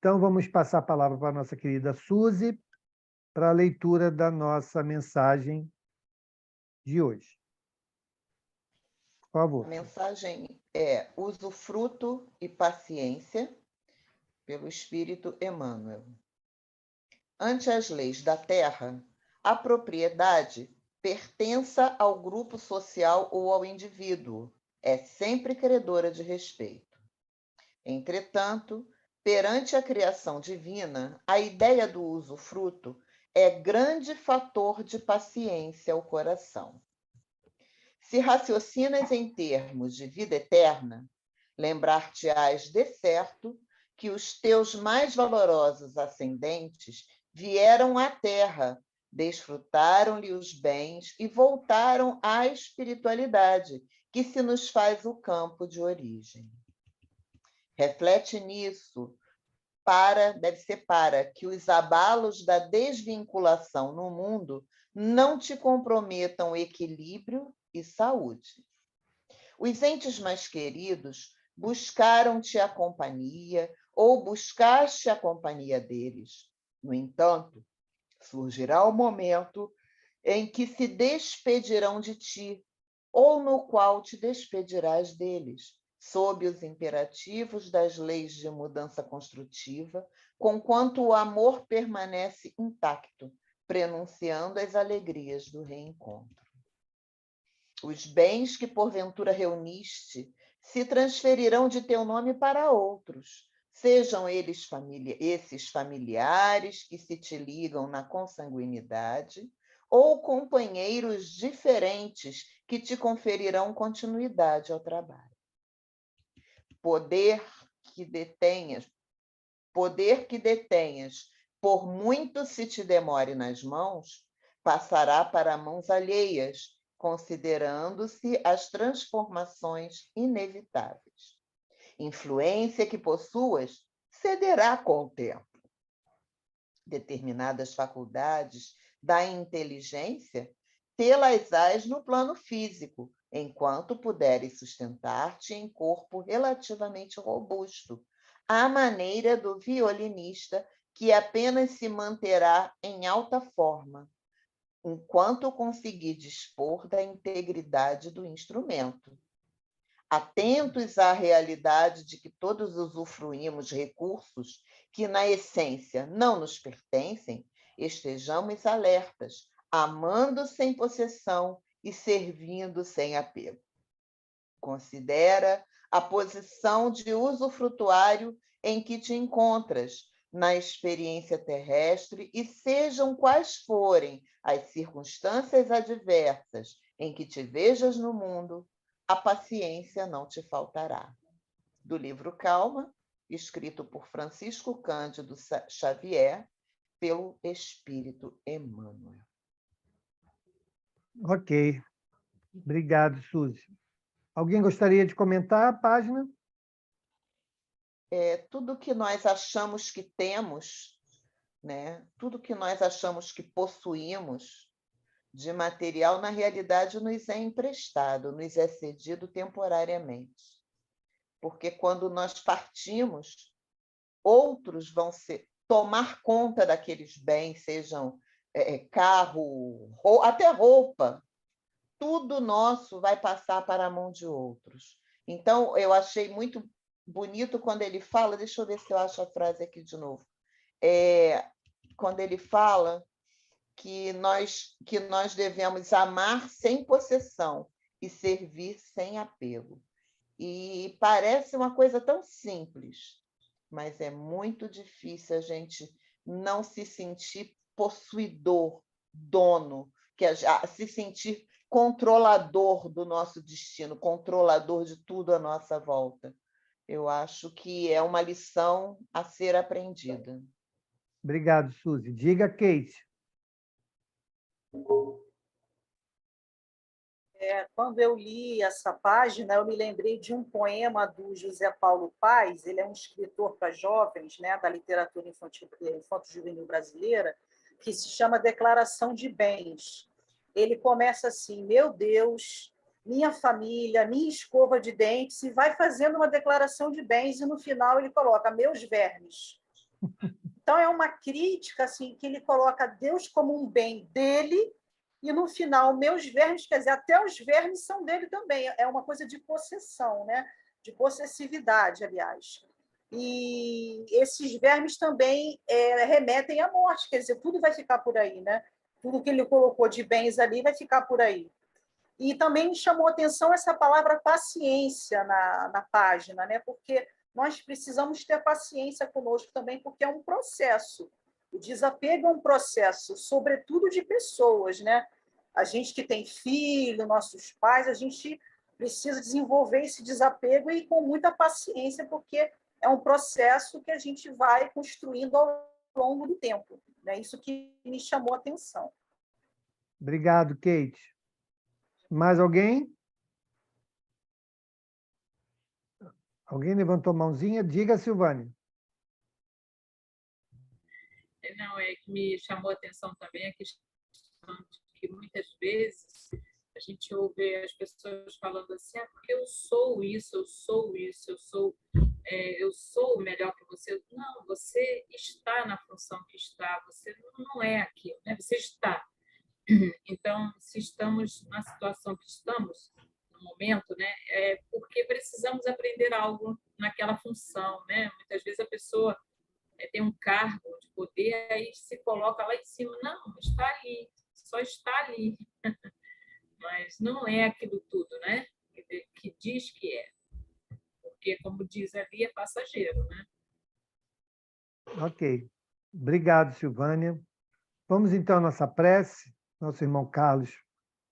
Então, vamos passar a palavra para a nossa querida Suzy, para a leitura da nossa mensagem de hoje. Por favor. A mensagem é Usufruto e Paciência, pelo Espírito Emmanuel. Ante as leis da terra, a propriedade pertença ao grupo social ou ao indivíduo, é sempre credora de respeito. Entretanto, perante a criação divina, a ideia do usufruto é grande fator de paciência ao coração. Se raciocinas em termos de vida eterna, lembrar-te-ás de certo que os teus mais valorosos ascendentes vieram à terra, desfrutaram-lhe os bens e voltaram à espiritualidade, que se nos faz o campo de origem. Reflete nisso, deve ser para que os abalos da desvinculação no mundo não te comprometam equilíbrio e saúde. Os entes mais queridos buscaram-te a companhia ou buscaste a companhia deles. No entanto, surgirá o momento em que se despedirão de ti, ou no qual te despedirás deles, sob os imperativos das leis de mudança construtiva, conquanto o amor permanece intacto, prenunciando as alegrias do reencontro. Os bens que porventura reuniste se transferirão de teu nome para outros, sejam eles esses familiares que se te ligam na consanguinidade, ou companheiros diferentes que te conferirão continuidade ao trabalho. Poder que detenhas, por muito se te demore nas mãos, passará para mãos alheias, considerando-se as transformações inevitáveis. Influência que possuas cederá com o tempo. Determinadas faculdades da inteligência tê-las-ás no plano físico, enquanto puderes sustentar-te em corpo relativamente robusto, à maneira do violinista que apenas se manterá em alta forma, enquanto conseguir dispor da integridade do instrumento. Atentos à realidade de que todos usufruímos recursos que, na essência, não nos pertencem, estejamos alertas, amando sem possessão e servindo sem apego. Considera a posição de usufrutuário em que te encontras na experiência terrestre e, sejam quais forem as circunstâncias adversas em que te vejas no mundo, a paciência não te faltará. Do livro Calma, escrito por Francisco Cândido Xavier, pelo Espírito Emmanuel. Ok. Obrigado, Suzy. Alguém gostaria de comentar a página? Tudo que nós achamos que temos, né? Tudo que nós achamos que possuímos de material, na realidade, nos é emprestado, nos é cedido temporariamente. Porque quando nós partimos, outros vão tomar conta daqueles bens, sejam carro, até roupa. Tudo nosso vai passar para a mão de outros. Então, eu achei muito bonito quando ele fala, deixa eu ver se eu acho a frase aqui de novo, quando ele fala que nós devemos amar sem possessão e servir sem apego. E parece uma coisa tão simples, mas é muito difícil a gente não se sentir possuidor, dono, se sentir controlador do nosso destino, controlador de tudo à nossa volta. Eu acho que é uma lição a ser aprendida. Obrigado, Suzy. Diga, Kate. Quando eu li essa página, eu me lembrei de um poema do José Paulo Paes. Ele é um escritor para jovens, né, da literatura infanto-juvenil brasileira, que se chama Declaração de Bens. Ele começa assim: meu Deus, minha família, minha escova de dentes, e vai fazendo uma declaração de bens, e no final ele coloca: meus vermes. Então, é uma crítica assim, que ele coloca Deus como um bem dele, e no final, meus vermes, quer dizer, até os vermes são dele também. É uma coisa de possessão, né? De possessividade, aliás. E esses vermes também remetem à morte, quer dizer, tudo vai ficar por aí, né? Tudo que ele colocou de bens ali vai ficar por aí. E também me chamou a atenção essa palavra paciência na página, né? Porque nós precisamos ter paciência conosco também, porque é um processo. O desapego é um processo, sobretudo de pessoas, né? A gente que tem filho, nossos pais, a gente precisa desenvolver esse desapego e com muita paciência, porque é um processo que a gente vai construindo ao longo do tempo. É isso que me chamou a atenção. Obrigado, Kate. Mais alguém? Alguém levantou a mãozinha? Diga, Silvânia. Não, é que me chamou a atenção também a questão de que muitas vezes a gente ouve as pessoas falando assim, porque eu sou isso, eu sou isso, eu sou melhor que você. Não, você está na função que está, você não é aquilo, né? Você está. Então, se estamos na situação que estamos no momento, né, é porque precisamos aprender algo naquela função, né? Muitas vezes a pessoa tem um cargo de poder, aí se coloca lá em cima. Não, está ali, só está ali. Mas não é aquilo tudo, né? Que diz que é. Porque, como diz ali, é passageiro, né? Ok. Obrigado, Silvânia. Vamos, então, à nossa prece. Nosso irmão Carlos,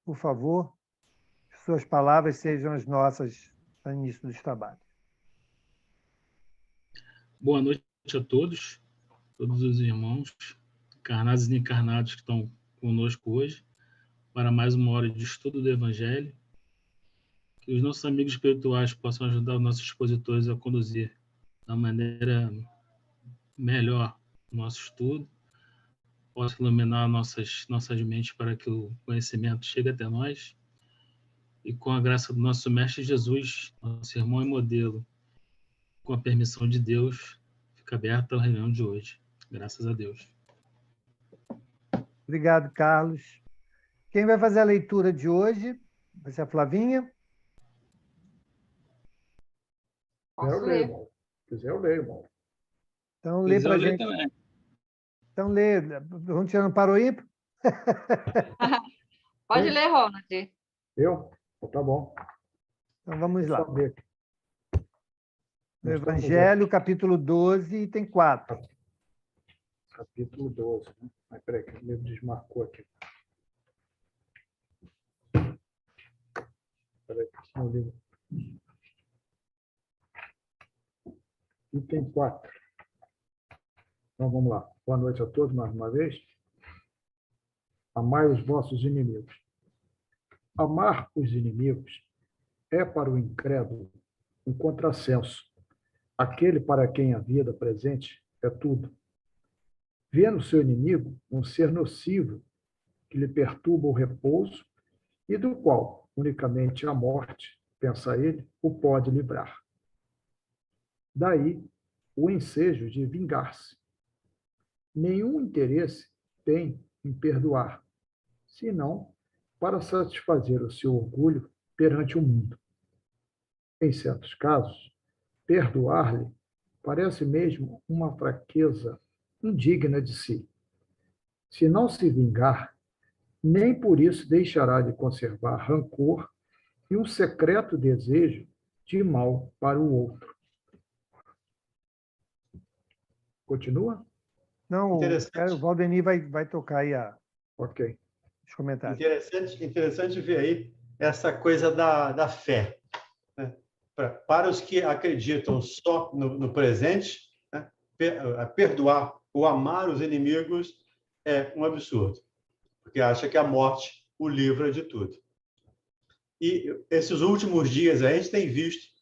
por favor, suas palavras sejam as nossas no início dos trabalhos. Boa noite a todos os irmãos, encarnados e encarnados que estão conosco hoje, para mais uma hora de estudo do Evangelho. Que os nossos amigos espirituais possam ajudar os nossos expositores a conduzir da maneira melhor o nosso estudo, possa iluminar nossas mentes para que o conhecimento chegue até nós. E com a graça do nosso Mestre Jesus, nosso irmão e modelo, com a permissão de Deus, fica aberta a reunião de hoje. Graças a Deus. Obrigado, Carlos. Quem vai fazer a leitura de hoje vai ser a Flavinha. Eu leio, irmão. Se quiser, eu leio, irmão. Então, lê para a gente. Também. Então, lê. Vamos tirando para o ímpar? Pode ler, Ronald. Eu? Então, tá bom. Então, vamos lá. Só ver aqui. No Evangelho, capítulo 12, item 4. Capítulo 12. Né? Mas peraí, que o livro desmarcou aqui. Peraí, que o livro... Item 4. Então, vamos lá. Boa noite a todos, mais uma vez. Amai os vossos inimigos. Amar os inimigos é para o incrédulo um contrassenso. Aquele para quem a vida presente é tudo. Vê no seu inimigo um ser nocivo que lhe perturba o repouso e do qual unicamente a morte, pensa ele, o pode livrar. Daí o ensejo de vingar-se. Nenhum interesse tem em perdoar, senão para satisfazer o seu orgulho perante o mundo. Em certos casos, perdoar-lhe parece mesmo uma fraqueza indigna de si. Se não se vingar, nem por isso deixará de conservar rancor e um secreto desejo de mal para o outro. Continua? Não, o Valdemir vai tocar aí Ok. os comentários. Interessante ver aí essa coisa da fé. Né? Para os que acreditam só no presente, né? Perdoar ou amar os inimigos é um absurdo, porque acha que a morte o livra de tudo. E esses últimos dias a gente tem visto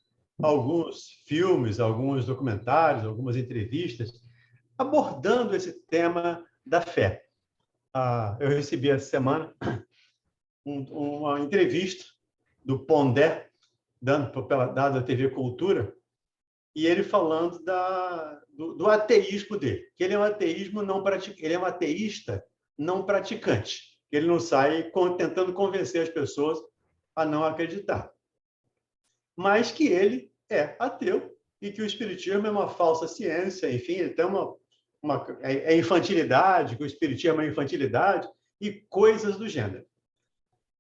alguns filmes, alguns documentários, algumas entrevistas abordando esse tema da fé. Eu recebi essa semana uma entrevista do Pondé, dada à TV Cultura, e ele falando do ateísmo dele, que ele é um ateísmo não ele é um ateísta não praticante. Ele não sai tentando convencer as pessoas a não acreditar. Mas que ele é ateu e que o espiritismo é uma falsa ciência, enfim, ele tem é infantilidade, que o espiritismo é infantilidade e coisas do gênero.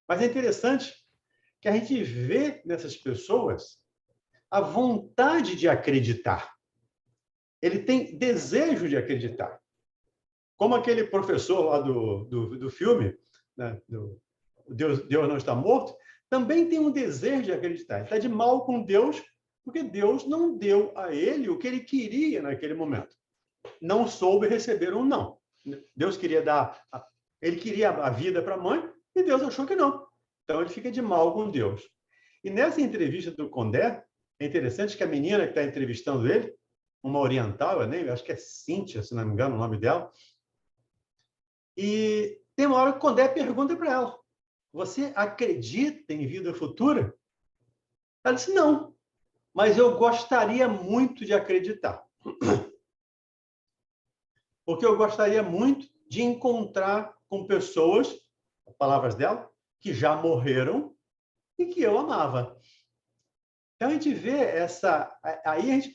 Mas é interessante que a gente vê nessas pessoas a vontade de acreditar. Ele tem desejo de acreditar. Como aquele professor lá do filme, né, Deus Não Está Morto, também tem um desejo de acreditar. Ele está de mal com Deus, porque Deus não deu a ele o que ele queria naquele momento. Não soube receber um não. Deus queria ele queria a vida para a mãe e Deus achou que não. Então ele fica de mal com Deus. E nessa entrevista do Condé, é interessante que a menina que está entrevistando ele, uma oriental, eu acho que é Cíntia, se não me engano o nome dela, e tem uma hora que o Condé pergunta para ela: você acredita em vida futura? Ela disse: não, mas eu gostaria muito de acreditar. Porque eu gostaria muito de encontrar com pessoas, palavras dela, que já morreram e que eu amava. Então, a gente vê aí a gente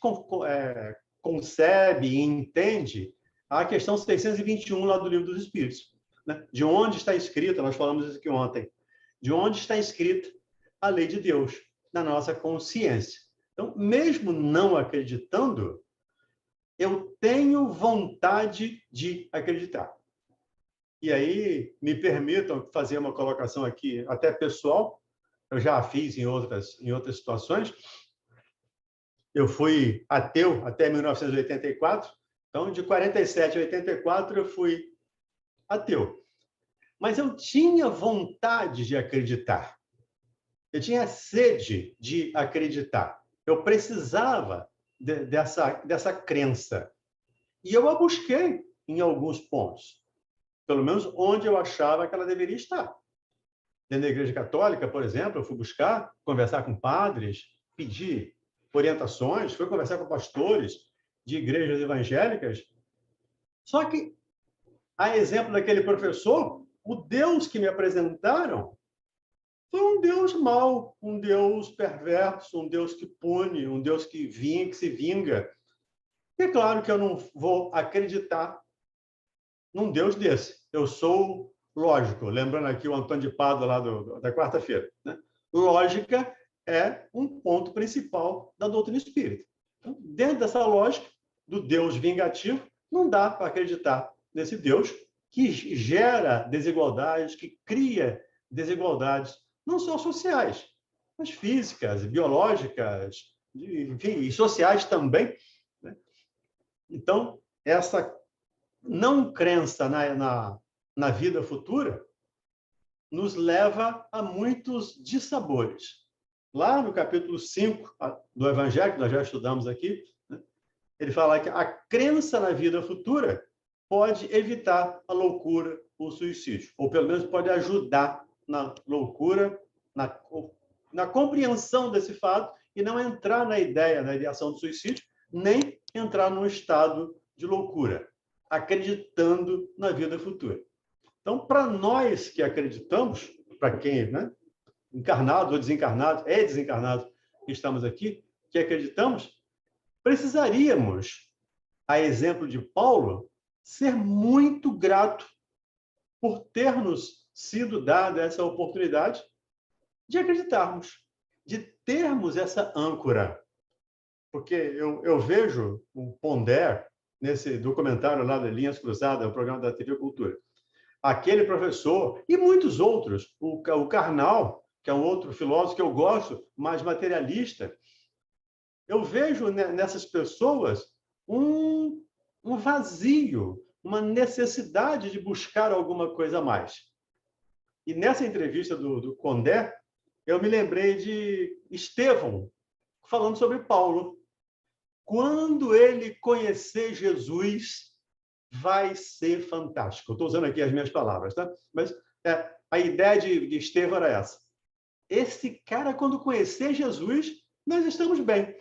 concebe e entende a questão 621 lá do Livro dos Espíritos. Né? De onde está escrita, nós falamos isso aqui ontem, de onde está escrita a lei de Deus na nossa consciência. Então, mesmo não acreditando, eu tenho vontade de acreditar. E aí, me permitam fazer uma colocação aqui, até pessoal, eu já a fiz em outras situações. Eu fui ateu até 1984, então, de 47 a 84, eu fui ateu. Mas eu tinha vontade de acreditar. Eu tinha sede de acreditar. Eu precisava dessa crença. E eu a busquei em alguns pontos. Pelo menos onde eu achava que ela deveria estar. Dentro da Igreja Católica, por exemplo, eu fui buscar, conversar com padres, pedir orientações, fui conversar com pastores de igrejas evangélicas. Só que, a exemplo daquele professor, o Deus que me apresentaram foi um Deus mau, um Deus perverso, um Deus que pune, um Deus que se vinga. E é claro que eu não vou acreditar num Deus desse. Eu sou lógico, lembrando aqui o Antônio de Pádua lá da quarta-feira. Né? Lógica é um ponto principal da doutrina espírita. Então, dentro dessa lógica do Deus vingativo, não dá para acreditar nesse Deus que gera desigualdades, que cria desigualdades, não só sociais, mas físicas, biológicas, enfim, e sociais também. Né? Então, essa não crença na vida futura nos leva a muitos dissabores. Lá no capítulo 5 do Evangelho, que nós já estudamos aqui, né, ele fala que a crença na vida futura pode evitar a loucura, o suicídio, ou pelo menos pode ajudar na loucura, na compreensão desse fato e não entrar na ideação do suicídio, nem entrar num estado de loucura, acreditando na vida futura. Então, para nós que acreditamos, para quem, né, encarnado ou desencarnado, desencarnado, que estamos aqui, que acreditamos, precisaríamos, a exemplo de Paulo, ser muito grato por ter-nos sido dada essa oportunidade de acreditarmos, de termos essa âncora. Porque eu vejo o Pondé, nesse documentário lá de Linhas Cruzadas, o programa da TV Cultura, aquele professor e muitos outros, o Karnal, que é um outro filósofo que eu gosto, mais materialista, eu vejo nessas pessoas um vazio, uma necessidade de buscar alguma coisa a mais. E nessa entrevista do Condé, eu me lembrei de Estevão, falando sobre Paulo. Quando ele conhecer Jesus, vai ser fantástico. Eu estou usando aqui as minhas palavras, tá? Mas a ideia de Estevão era essa. Esse cara, quando conhecer Jesus, nós estamos bem.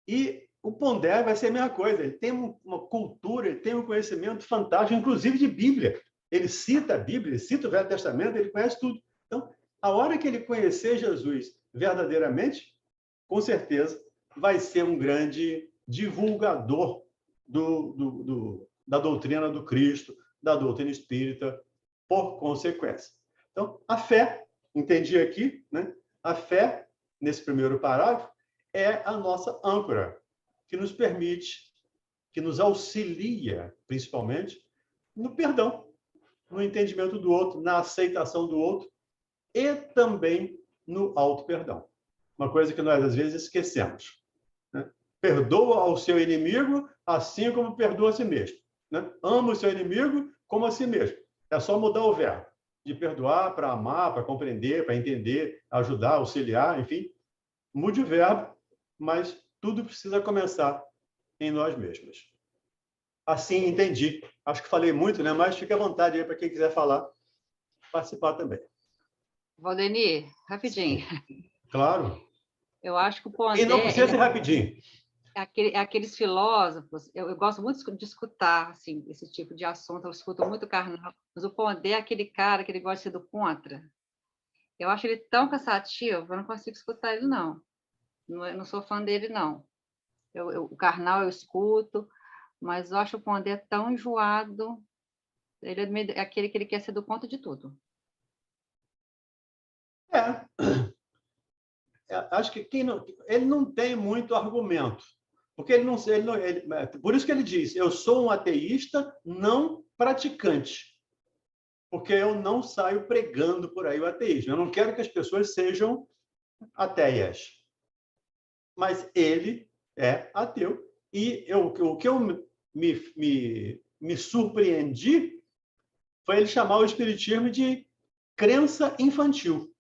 E o Pondé vai ser a mesma coisa. Ele tem uma cultura, ele tem um conhecimento fantástico, inclusive de Bíblia. Ele cita a Bíblia, ele cita o Velho Testamento, ele conhece tudo. Então, a hora que ele conhecer Jesus verdadeiramente, com certeza, vai ser um grande divulgador da doutrina do Cristo, da doutrina espírita, por consequência. Então, a fé, entendi aqui, né? A fé, nesse primeiro parágrafo, é a nossa âncora, que nos permite, que nos auxilia, principalmente, no perdão, no entendimento do outro, na aceitação do outro e também no auto-perdão. Uma coisa que nós, às vezes, esquecemos. Né? Perdoa ao seu inimigo assim como perdoa a si mesmo. Né? Ama o seu inimigo como a si mesmo. É só mudar o verbo. De perdoar para amar, para compreender, para entender, ajudar, auxiliar, enfim. Mude o verbo, mas tudo precisa começar em nós mesmos. Assim, entendi. Acho que falei muito, né? Mas fique à vontade aí para quem quiser falar, participar também. Valdemir, rapidinho. Claro. Eu acho que o Pondé... E não precisa ser rapidinho. Aqueles filósofos, eu gosto muito de escutar assim, esse tipo de assunto, eu escuto muito Karnal, mas o Pondé é aquele cara que ele gosta de ser do contra. Eu acho ele tão cansativo, eu não consigo escutar ele, não. Eu não sou fã dele, não. O Karnal eu escuto, mas eu acho o Pondé tão enjoado. Ele é aquele que ele quer ser do contra de tudo. Acho que ele não tem muito argumento. Porque por isso que ele diz, eu sou um ateísta não praticante. Porque eu não saio pregando por aí o ateísmo. Eu não quero que as pessoas sejam ateias. Mas ele é ateu. E o que eu me surpreendi foi ele chamar o espiritismo de crença infantil,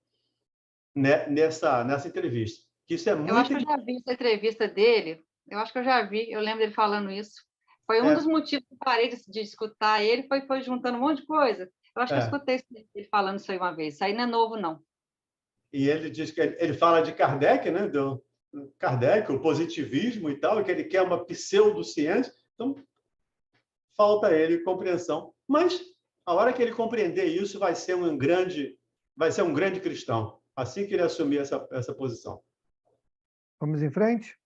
né, nessa entrevista. Isso é muito... Eu acho que eu já vi essa entrevista dele. Eu acho que eu já vi. Eu lembro dele falando isso. Foi um dos motivos que eu parei de escutar ele, foi juntando um monte de coisa. Eu acho que eu escutei ele falando isso aí uma vez. Isso aí não é novo, não. E ele diz que ele fala de Kardec, né? Do Kardec, o positivismo e tal, que ele quer uma pseudociência. Então, falta a ele compreensão. Mas, a hora que ele compreender isso, vai ser um grande cristão. Assim que ele assumir essa posição. Vamos em frente?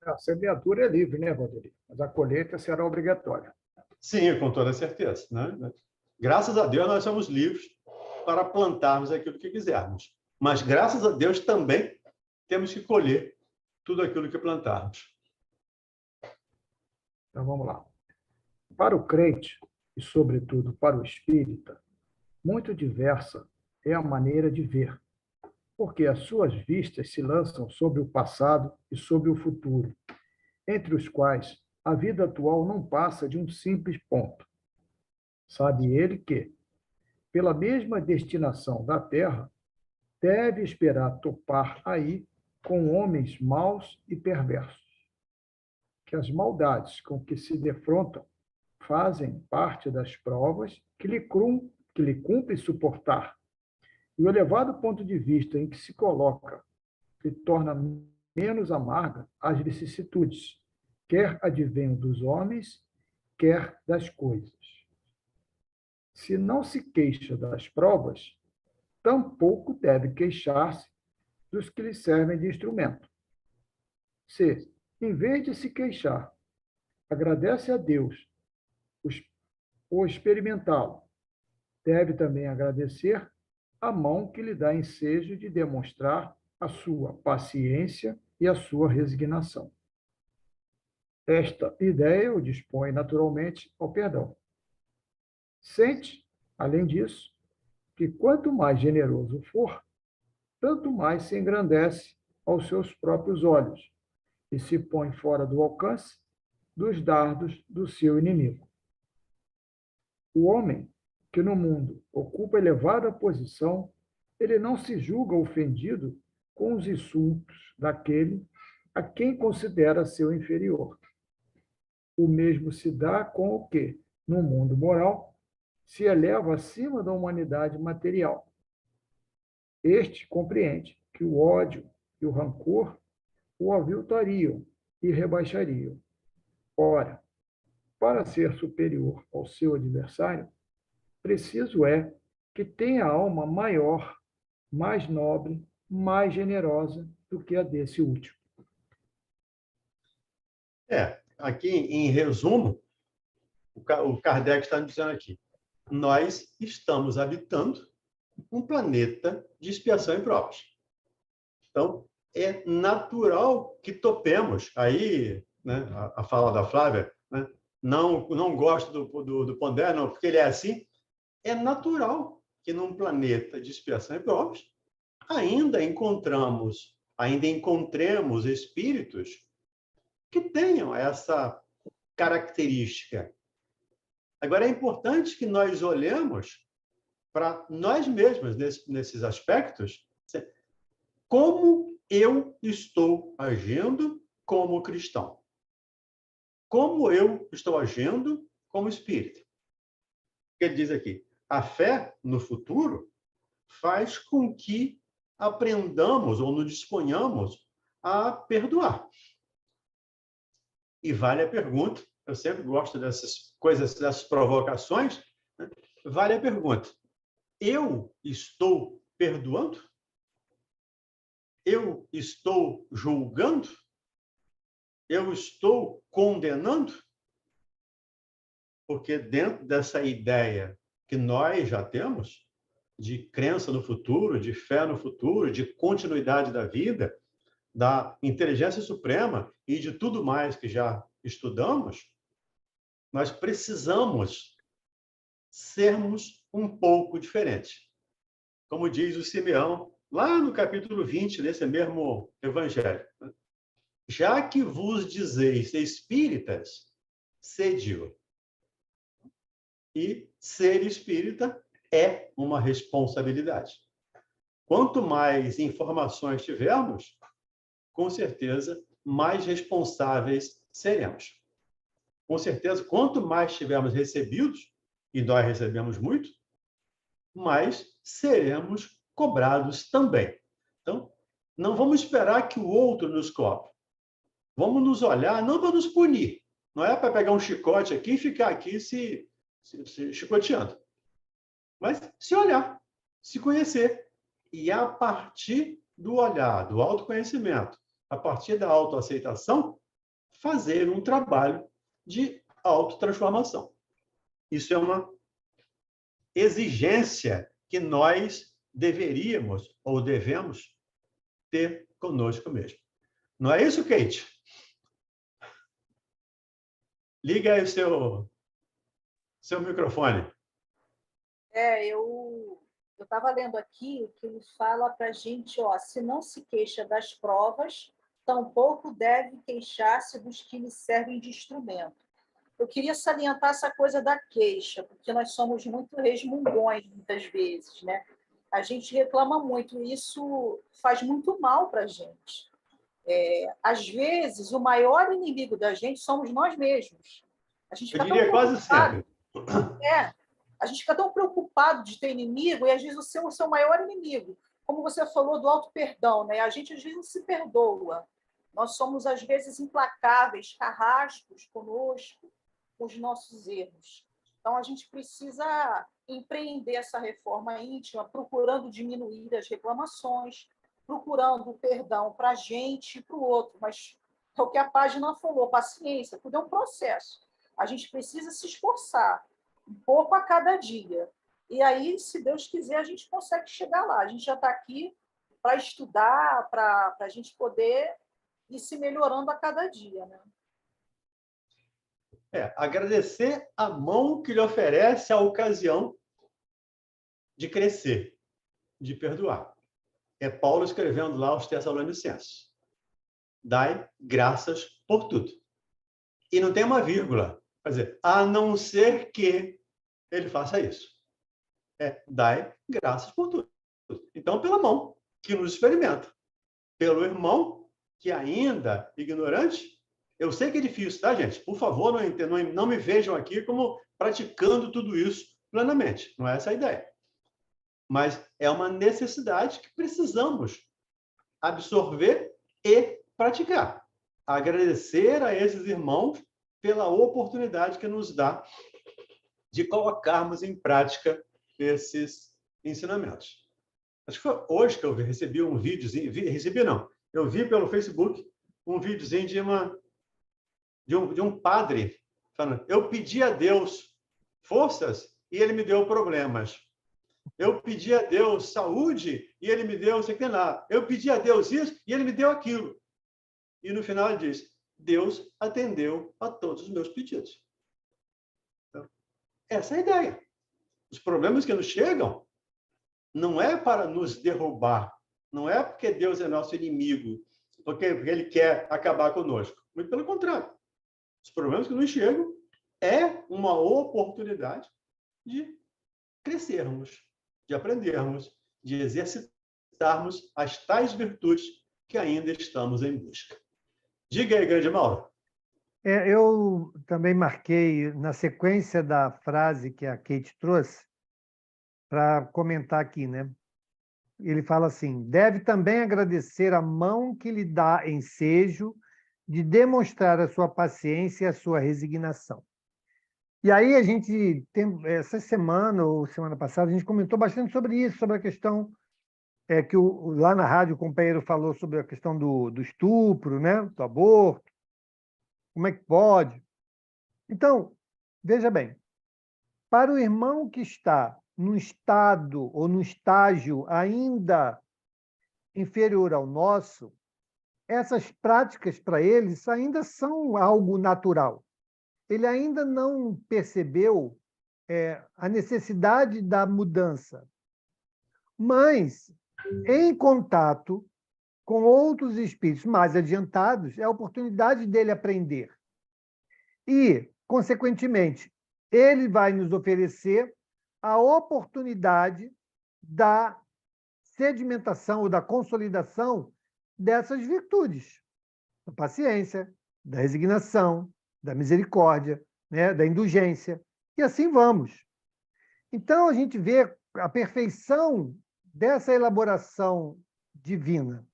A semeadura é livre, né, Valdemir? Mas a colheita será obrigatória. Sim, com toda certeza. Né? Graças a Deus, nós somos livres para plantarmos aquilo que quisermos. Mas, graças a Deus, também temos que colher tudo aquilo que plantarmos. Então, vamos lá. Para o crente, e, sobretudo, para o espírita, muito diversa é a maneira de ver, porque as suas vistas se lançam sobre o passado e sobre o futuro, entre os quais a vida atual não passa de um simples ponto. Sabe ele que, pela mesma destinação da Terra, deve esperar topar aí com homens maus e perversos, que as maldades com que se defrontam fazem parte das provas que lhe cumpre suportar. E o elevado ponto de vista em que se coloca lhe torna menos amarga as vicissitudes, quer advenham dos homens, quer das coisas. Se não se queixa das provas, tampouco deve queixar-se dos que lhe servem de instrumento. Se, em vez de se queixar, agradece a Deus por experimentá-lo, deve também agradecer a mão que lhe dá ensejo de demonstrar a sua paciência e a sua resignação. Esta ideia o dispõe naturalmente ao perdão. Sente, além disso, que quanto mais generoso for, tanto mais se engrandece aos seus próprios olhos e se põe fora do alcance dos dardos do seu inimigo. O homem que no mundo ocupa elevada posição, ele não se julga ofendido com os insultos daquele a quem considera seu inferior. O mesmo se dá com o que, no mundo moral, se eleva acima da humanidade material. Este compreende que o ódio e o rancor o aviltariam e rebaixariam. Ora, para ser superior ao seu adversário, preciso é que tenha alma maior, mais nobre, mais generosa do que a desse último. Aqui, em resumo, o Kardec está dizendo aqui, nós estamos habitando um planeta de expiação imprópria. Então, é natural que topemos. Aí, né, a fala da Flávia, né, não gosto do Pondé, não, porque ele é assim. É natural que num planeta de expiação imprópria ainda encontremos espíritos que tenham essa característica. Agora, é importante que nós olhemos para nós mesmos nesses aspectos, como eu estou agindo como cristão? Como eu estou agindo como espírita? Ele diz aqui, a fé no futuro faz com que aprendamos ou nos disponhamos a perdoar. E vale a pergunta, eu sempre gosto dessas coisas, dessas provocações, né? Vale a pergunta, eu estou perdoando? Eu estou julgando? Eu estou condenando? Porque dentro dessa ideia que nós já temos, de crença no futuro, de fé no futuro, de continuidade da vida, da inteligência suprema e de tudo mais que já estudamos, nós precisamos sermos um pouco diferentes. Como diz o Simeão, lá no capítulo 20 desse mesmo evangelho. Já que vos dizeis espíritas, sede-o. E ser espírita é uma responsabilidade. Quanto mais informações tivermos, com certeza, mais responsáveis seremos. Com certeza, quanto mais tivermos recebidos, e nós recebemos muito, mais seremos cobrados também. Então, não vamos esperar que o outro nos cobre. Vamos nos olhar, não para nos punir. Não é para pegar um chicote aqui e ficar aqui se chicoteando. Mas se olhar, se conhecer. E a partir do olhar, do autoconhecimento, a partir da autoaceitação, fazer um trabalho de autotransformação. Isso é uma exigência que nós deveríamos ou devemos ter conosco mesmo. Não é isso, Kate? Liga aí o seu microfone. Eu estava lendo aqui que ele fala para a gente, se não se queixa das provas, tampouco deve queixar-se dos que lhe servem de instrumento. Eu queria salientar essa coisa da queixa, porque nós somos muito resmungões, muitas vezes, né? A gente reclama muito, e isso faz muito mal para a gente. Às vezes, o maior inimigo da gente somos nós mesmos. A gente Eu diria quase sempre. A gente fica tão preocupado de ter inimigo, e às vezes o seu maior inimigo. Como você falou do auto-perdão, né? A gente às vezes não se perdoa. Nós somos, às vezes, implacáveis, carrascos conosco, com os nossos erros. Então, a gente precisa empreender essa reforma íntima, procurando diminuir as reclamações, procurando o perdão para a gente e para o outro. Mas é o que a página falou, paciência, tudo é um processo. A gente precisa se esforçar, um pouco a cada dia. E aí, se Deus quiser, a gente consegue chegar lá. A gente já está aqui para estudar, para a gente poder ir se melhorando a cada dia, né? Agradecer a mão que lhe oferece a ocasião de crescer, de perdoar. É Paulo escrevendo lá aos Tessalonicenses. Dai graças por tudo. E não tem uma vírgula. Quer dizer, a não ser que ele faça isso. Dai graças por tudo. Então, pela mão que nos experimenta. Pelo irmão que ainda ignorante. Eu sei que é difícil, tá, gente? Por favor, não me vejam aqui como praticando tudo isso plenamente. Não é essa a ideia. Mas é uma necessidade que precisamos absorver e praticar. Agradecer a esses irmãos pela oportunidade que nos dá de colocarmos em prática esses ensinamentos. Acho que foi hoje que eu recebi um videozinho, eu vi pelo Facebook um videozinho de um padre falando: eu pedi a Deus forças e ele me deu problemas. Eu pedi a Deus saúde e ele me deu não sei o que lá. Eu pedi a Deus isso e ele me deu aquilo. E no final ele diz: Deus atendeu a todos os meus pedidos. Então, essa é a ideia. Os problemas que nos chegam não é para nos derrubar, não é porque Deus é nosso inimigo, porque ele quer acabar conosco. Muito pelo contrário. Os problemas que nos chegam é uma oportunidade de crescermos, de aprendermos, de exercitarmos as tais virtudes que ainda estamos em busca. Diga aí, grande Mauro. Eu também marquei, na sequência da frase que a Kate trouxe, para comentar aqui, né? Ele fala assim: deve também agradecer a mão que lhe dá ensejo de demonstrar a sua paciência e a sua resignação. E aí a gente tem, essa semana ou semana passada, a gente comentou bastante sobre isso, sobre a questão que lá na rádio o companheiro falou sobre a questão do estupro, né? Do aborto. Como é que pode? Então, veja bem, para o irmão que está num estado ou num estágio ainda inferior ao nosso, essas práticas para eles ainda são algo natural. Ele ainda não percebeu a necessidade da mudança. Mas, em contato com outros espíritos mais adiantados, é a oportunidade dele aprender. E, consequentemente, ele vai nos oferecer a oportunidade da sedimentação ou da consolidação dessas virtudes, da paciência, da resignação, da misericórdia, né, da indulgência, e assim vamos. Então, a gente vê a perfeição dessa elaboração divina.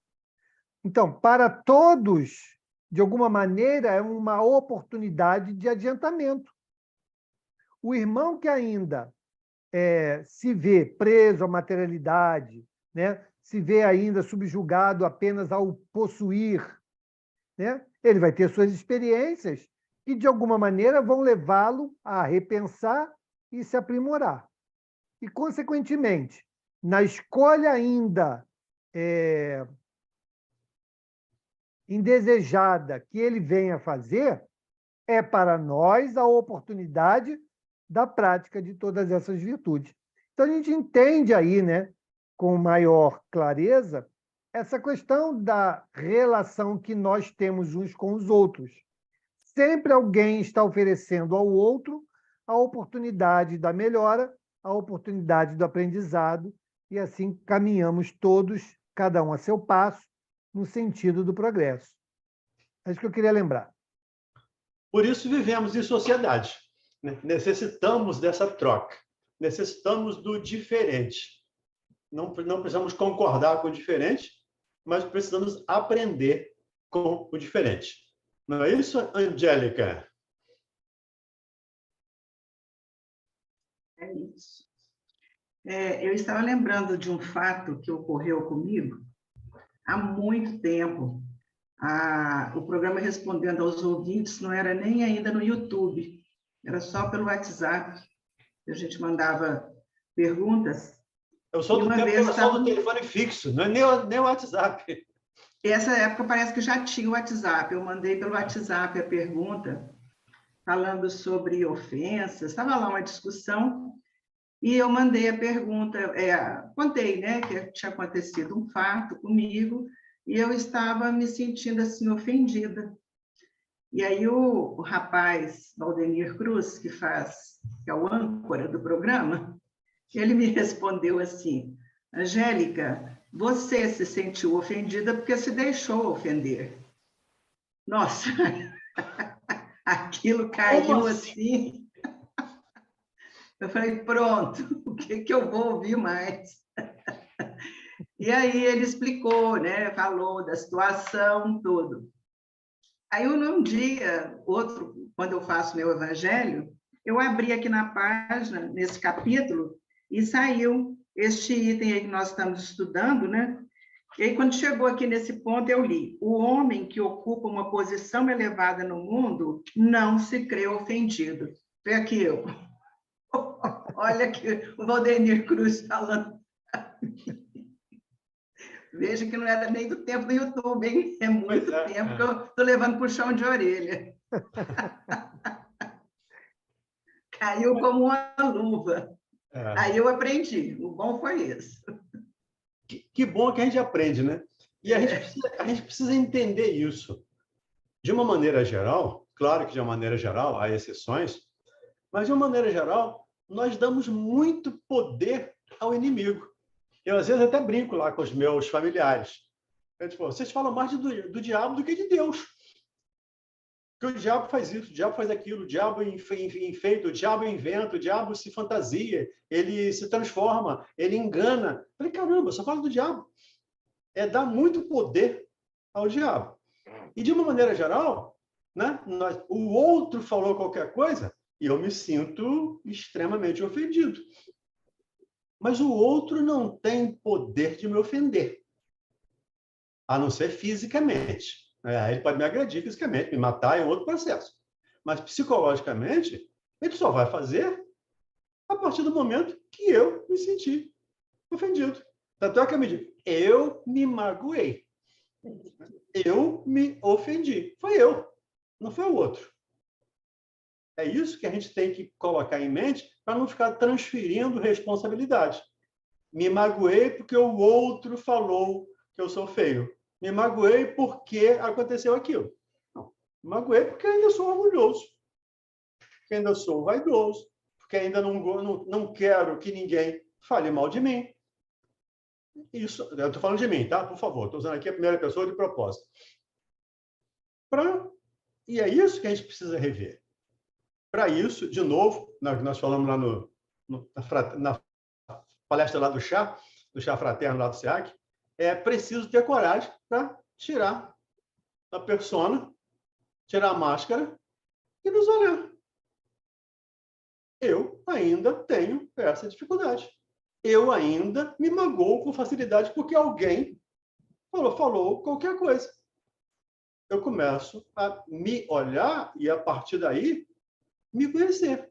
Então, para todos, de alguma maneira, é uma oportunidade de adiantamento. O irmão que ainda se vê preso à materialidade, né? Se vê ainda subjugado apenas ao possuir, né? Ele vai ter suas experiências que, de alguma maneira, vão levá-lo a repensar e se aprimorar. E, consequentemente, na escolha ainda indesejada que ele venha a fazer, é para nós a oportunidade da prática de todas essas virtudes. Então, a gente entende aí, né, com maior clareza, essa questão da relação que nós temos uns com os outros. Sempre alguém está oferecendo ao outro a oportunidade da melhora, a oportunidade do aprendizado, e assim caminhamos todos, cada um a seu passo, no sentido do progresso. É isso que eu queria lembrar. Por isso vivemos em sociedade. Necessitamos dessa troca. Necessitamos do diferente. Não precisamos concordar com o diferente, mas precisamos aprender com o diferente. Não é isso, Angélica? É isso. Eu estava lembrando de um fato que ocorreu comigo há muito tempo. O programa Respondendo aos Ouvintes não era nem ainda no YouTube, era só pelo WhatsApp. A gente mandava perguntas. Eu sou do tempo do telefone fixo, não é nem o WhatsApp. Essa época parece que já tinha o WhatsApp. Eu mandei pelo WhatsApp a pergunta, falando sobre ofensas. Estava lá uma discussão e eu mandei a pergunta. Contei, né, que tinha acontecido um fato comigo e eu estava me sentindo assim ofendida. E aí o rapaz, Valdemir Cruz, que é o âncora do programa, ele me respondeu assim: Angélica, você se sentiu ofendida porque se deixou ofender. Nossa, aquilo caiu assim. Eu falei, pronto, o que eu vou ouvir mais? E aí ele explicou, né? Falou da situação, tudo. Aí, num dia, outro, quando eu faço meu evangelho, eu abri aqui na página, nesse capítulo, e saiu este item aí que nós estamos estudando, né? E aí, quando chegou aqui nesse ponto, eu li: o homem que ocupa uma posição elevada no mundo não se crê ofendido. Foi aqui eu. Olha aqui o Valdenir Cruz falando. Veja que não era nem do tempo do YouTube, hein? É muito tempo que eu estou levando puxão de orelha. Caiu como uma luva. Aí eu aprendi. O bom foi isso. Que bom que a gente aprende, né? E a gente precisa entender isso. De uma maneira geral, claro que de uma maneira geral há exceções, mas de uma maneira geral, nós damos muito poder ao inimigo. Eu, às vezes, até brinco lá com os meus familiares. Eu, tipo, vocês falam mais do diabo do que de Deus. Porque o diabo faz isso, o diabo faz aquilo, o diabo enfeita, o diabo inventa, o diabo se fantasia, ele se transforma, ele engana. Eu falei, caramba, só falo do diabo. É dar muito poder ao diabo. E, de uma maneira geral, né, o outro falou qualquer coisa e eu me sinto extremamente ofendido. Mas o outro não tem poder de me ofender, a não ser fisicamente. Ele pode me agredir fisicamente, me matar, é outro processo. Mas, psicologicamente, ele só vai fazer a partir do momento que eu me senti ofendido. Tanto é que eu me digo, eu me magoei. Eu me ofendi. Foi eu, não foi o outro. É isso que a gente tem que colocar em mente para não ficar transferindo responsabilidade. Me magoei porque o outro falou que eu sou feio. Me magoei porque aconteceu aquilo. Não. Me magoei porque ainda sou orgulhoso. Porque ainda sou vaidoso. Porque ainda não quero que ninguém fale mal de mim. Isso, eu estou falando de mim, tá? Por favor, estou usando aqui a primeira pessoa de propósito. E é isso que a gente precisa rever. Para isso, de novo, nós falamos lá na palestra lá do chá fraterno lá do SEAC, é preciso ter coragem para tirar a persona, tirar a máscara e nos olhar. Eu ainda tenho essa dificuldade. Eu ainda me magoo com facilidade porque alguém falou qualquer coisa. Eu começo a me olhar e, a partir daí, me conhecer.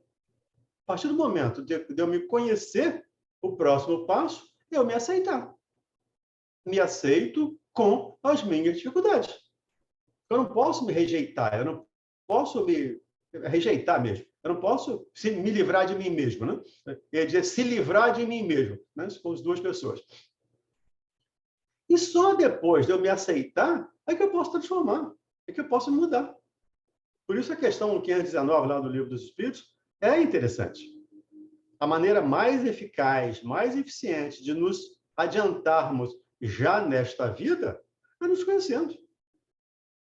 A partir do momento de eu me conhecer, o próximo passo é eu me aceitar. Me aceito com as minhas dificuldades. Eu não posso me rejeitar, eu não posso me rejeitar mesmo. Eu não posso me livrar de mim mesmo, né? Quer dizer, se livrar de mim mesmo, né? Com as duas pessoas. E só depois de eu me aceitar é que eu posso transformar, é que eu posso mudar. Por isso a questão 519 lá do Livro dos Espíritos é interessante. A maneira mais eficaz, mais eficiente de nos adiantarmos já nesta vida é nos conhecendo.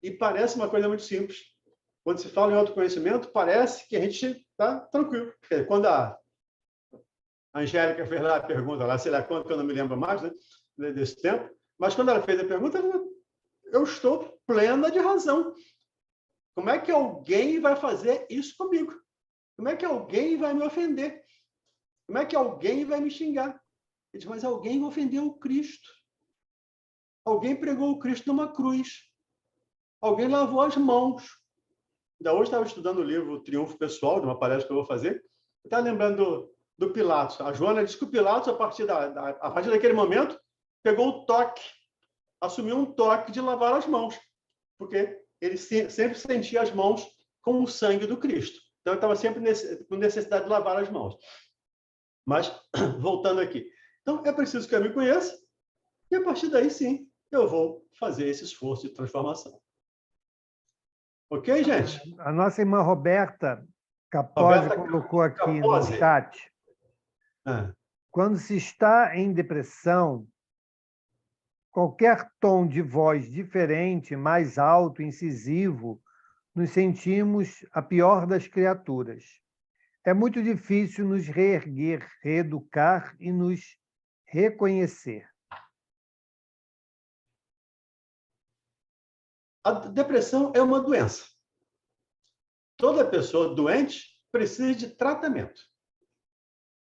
E parece uma coisa muito simples. Quando se fala em autoconhecimento, parece que a gente está tranquilo. Quando a Angélica fez lá a pergunta, lá, sei lá quanto, que eu não me lembro mais, né, desse tempo, mas quando ela fez a pergunta, eu estou plena de razão. Como é que alguém vai fazer isso comigo? Como é que alguém vai me ofender? Como é que alguém vai me xingar? Ele diz, mas alguém ofendeu o Cristo. Alguém pregou o Cristo numa cruz. Alguém lavou as mãos. Ainda hoje estava estudando o livro Triunfo Pessoal, de uma palestra que eu vou fazer. Estava lembrando do Pilatos. A Joana disse que o Pilatos, a partir daquele momento, pegou o toque, assumiu um toque de lavar as mãos, porque ele sempre sentia as mãos com o sangue do Cristo. Então, ele estava sempre com necessidade de lavar as mãos. Mas, voltando aqui. Então, é preciso que eu me conheça e, a partir daí, sim, eu vou fazer esse esforço de transformação. Ok, gente? A nossa irmã Roberta Capozzi colocou aqui no chat. Quando se está em depressão, qualquer tom de voz diferente, mais alto, incisivo, nos sentimos a pior das criaturas. É muito difícil nos reerguer, reeducar e nos reconhecer. A depressão é uma doença. Toda pessoa doente precisa de tratamento,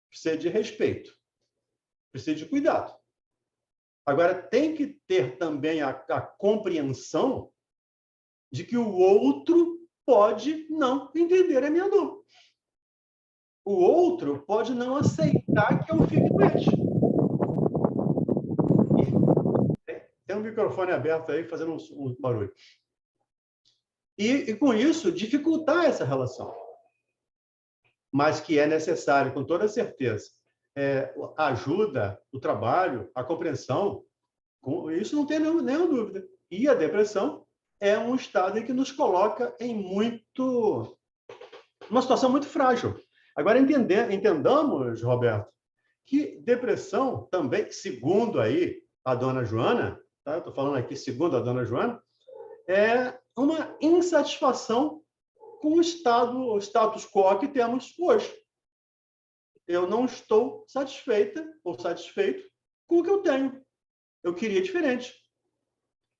precisa de respeito, precisa de cuidado. Agora, tem que ter também a compreensão de que o outro pode não entender a minha dor. O outro pode não aceitar que eu fique doente. Tem um microfone aberto aí fazendo um barulho. E com isso, dificultar essa relação. Mas que é necessário, com toda certeza, a ajuda, o trabalho, a compreensão, isso não tem nenhuma dúvida. E a depressão é um estado em que nos coloca em uma situação muito frágil. Agora, entendamos, Roberto, que depressão também, segundo aí a dona Joana, tá? Eu estou falando aqui segundo a dona Joana, é uma insatisfação com o status quo que temos hoje. Eu não estou satisfeita ou satisfeito com o que eu tenho. Eu queria diferente.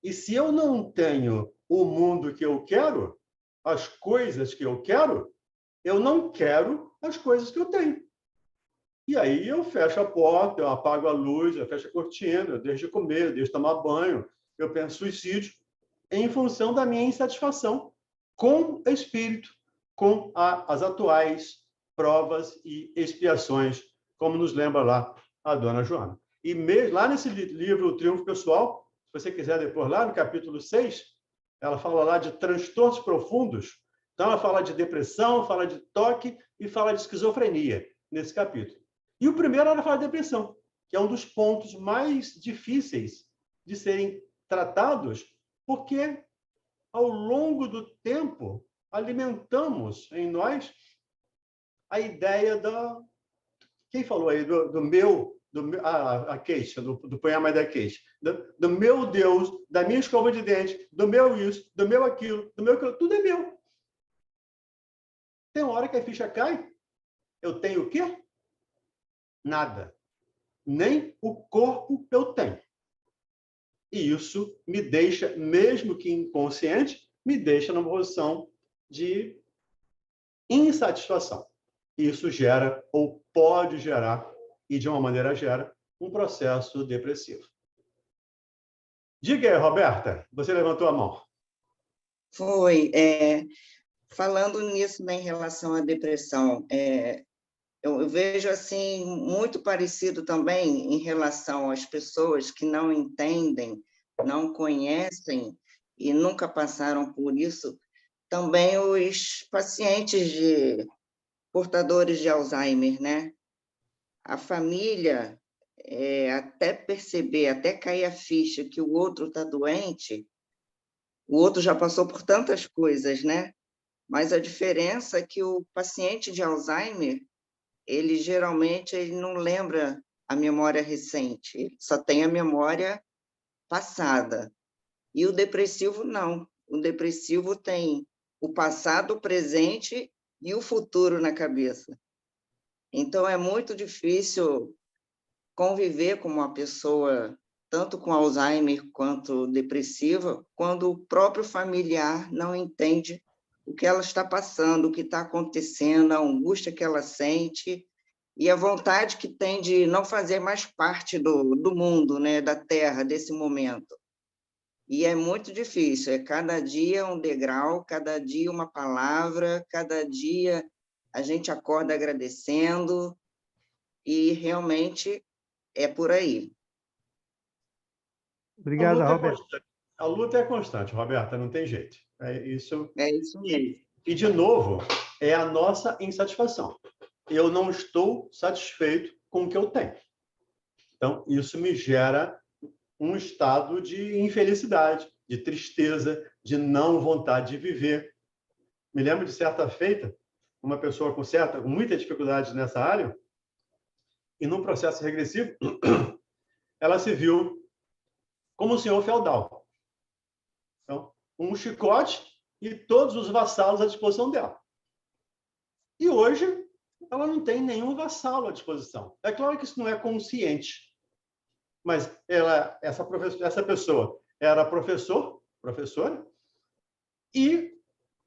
E se eu não tenho o mundo que eu quero, as coisas que eu não quero as coisas que eu tenho. E aí eu fecho a porta, eu apago a luz, eu fecho a cortina, eu deixo de comer, eu deixo de tomar banho, eu penso em suicídio, em função da minha insatisfação com o espírito, com as atuais provas e expiações, como nos lembra lá a dona Joana. E lá nesse livro, O Triunfo Pessoal, se você quiser depois, lá no capítulo 6, ela fala lá de transtornos profundos. Então, ela fala de depressão, fala de toque e fala de esquizofrenia, nesse capítulo. E o primeiro, ela fala de depressão, que é um dos pontos mais difíceis de serem tratados, porque, ao longo do tempo, alimentamos em nós a ideia da... Quem falou aí a queixa, do poema da queixa? Do meu Deus, da minha escova de dente, do meu isso, do meu aquilo, tudo é meu. Tem uma hora que a ficha cai, eu tenho o quê? Nada. Nem o corpo eu tenho. E isso me deixa, mesmo que inconsciente, me deixa numa posição de insatisfação. Isso gera, ou pode gerar, e de uma maneira gera, um processo depressivo. Diga aí, Roberta, você levantou a mão. Foi. Falando nisso, né, em relação à depressão, eu vejo assim muito parecido também em relação às pessoas que não entendem, não conhecem e nunca passaram por isso, também os pacientes portadores de Alzheimer, né? A família, até perceber, até cair a ficha que o outro está doente, o outro já passou por tantas coisas, né? Mas a diferença é que o paciente de Alzheimer, ele geralmente não lembra a memória recente, ele só tem a memória passada. E o depressivo não. O depressivo tem o passado, o presente e o futuro na cabeça. Então, é muito difícil conviver com uma pessoa, tanto com Alzheimer quanto depressiva, quando o próprio familiar não entende o que ela está passando, o que está acontecendo, a angústia que ela sente e a vontade que tem de não fazer mais parte do mundo, né, da Terra, desse momento. E é muito difícil, cada dia um degrau, cada dia uma palavra, cada dia a gente acorda agradecendo e realmente é por aí. Obrigado, Roberto. A luta é constante, Roberta, não tem jeito. É isso mesmo. E, de novo, é a nossa insatisfação. Eu não estou satisfeito com o que eu tenho. Então, isso me gera um estado de infelicidade, de tristeza, de não vontade de viver. Me lembro de certa feita, uma pessoa com muita dificuldade nessa área, e num processo regressivo, ela se viu como um senhor feudal. Então, um chicote e todos os vassalos à disposição dela. E hoje, ela não tem nenhum vassalo à disposição. É claro que isso não é consciente, mas essa pessoa era professora, e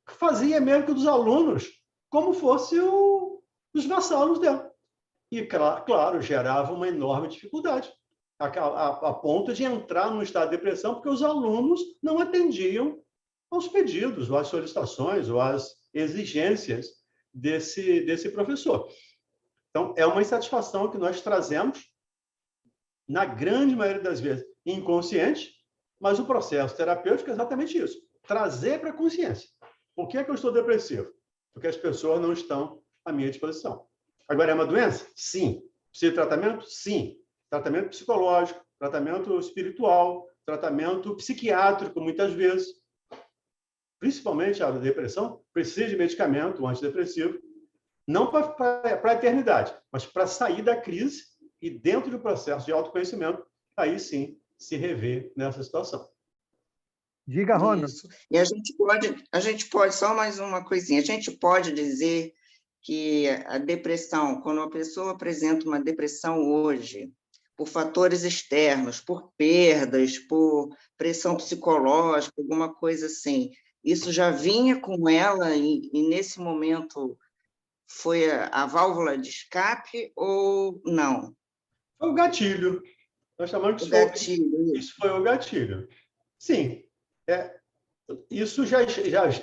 fazia mesmo que dos alunos como fossem os vassalos dela. E, claro, gerava uma enorme dificuldade, a ponto de entrar num estado de depressão, porque os alunos não atendiam aos pedidos, ou às solicitações, ou às exigências desse professor. Então, é uma insatisfação que nós trazemos, na grande maioria das vezes, inconsciente, mas o processo terapêutico é exatamente isso, trazer para a consciência. Por que é que eu estou depressivo? Porque as pessoas não estão à minha disposição. Agora, é uma doença? Sim. Precisa de tratamento? Sim. Tratamento psicológico, tratamento espiritual, tratamento psiquiátrico, muitas vezes. Principalmente a depressão, precisa de medicamento, um antidepressivo, não para a eternidade, mas para sair da crise e, dentro do processo de autoconhecimento, aí sim se rever nessa situação. Diga, Ronald. Isso. E a gente pode, só mais uma coisinha, a gente pode dizer que a depressão, quando uma pessoa apresenta uma depressão hoje, por fatores externos, por perdas, por pressão psicológica, alguma coisa assim, isso já vinha com ela e nesse momento foi a válvula de escape ou não? Foi o gatilho. Nós chamamos de isso foi o gatilho. Sim. Isso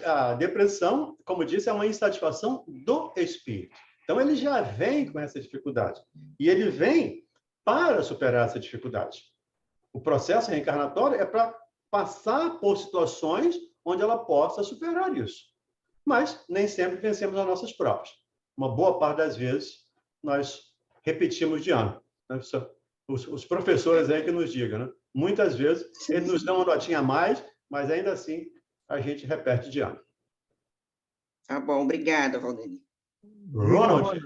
a depressão, como disse, é uma insatisfação do espírito. Então, ele já vem com essa dificuldade. E ele vem para superar essa dificuldade. O processo reencarnatório é para passar por situações onde ela possa superar isso. Mas nem sempre vencemos as nossas provas. Uma boa parte das vezes, nós repetimos de ano. Os professores aí que nos digam, né? Muitas vezes, eles nos dão uma notinha a mais, mas ainda assim, a gente repete de ano. Tá bom, obrigada, Valdemir. Ronald.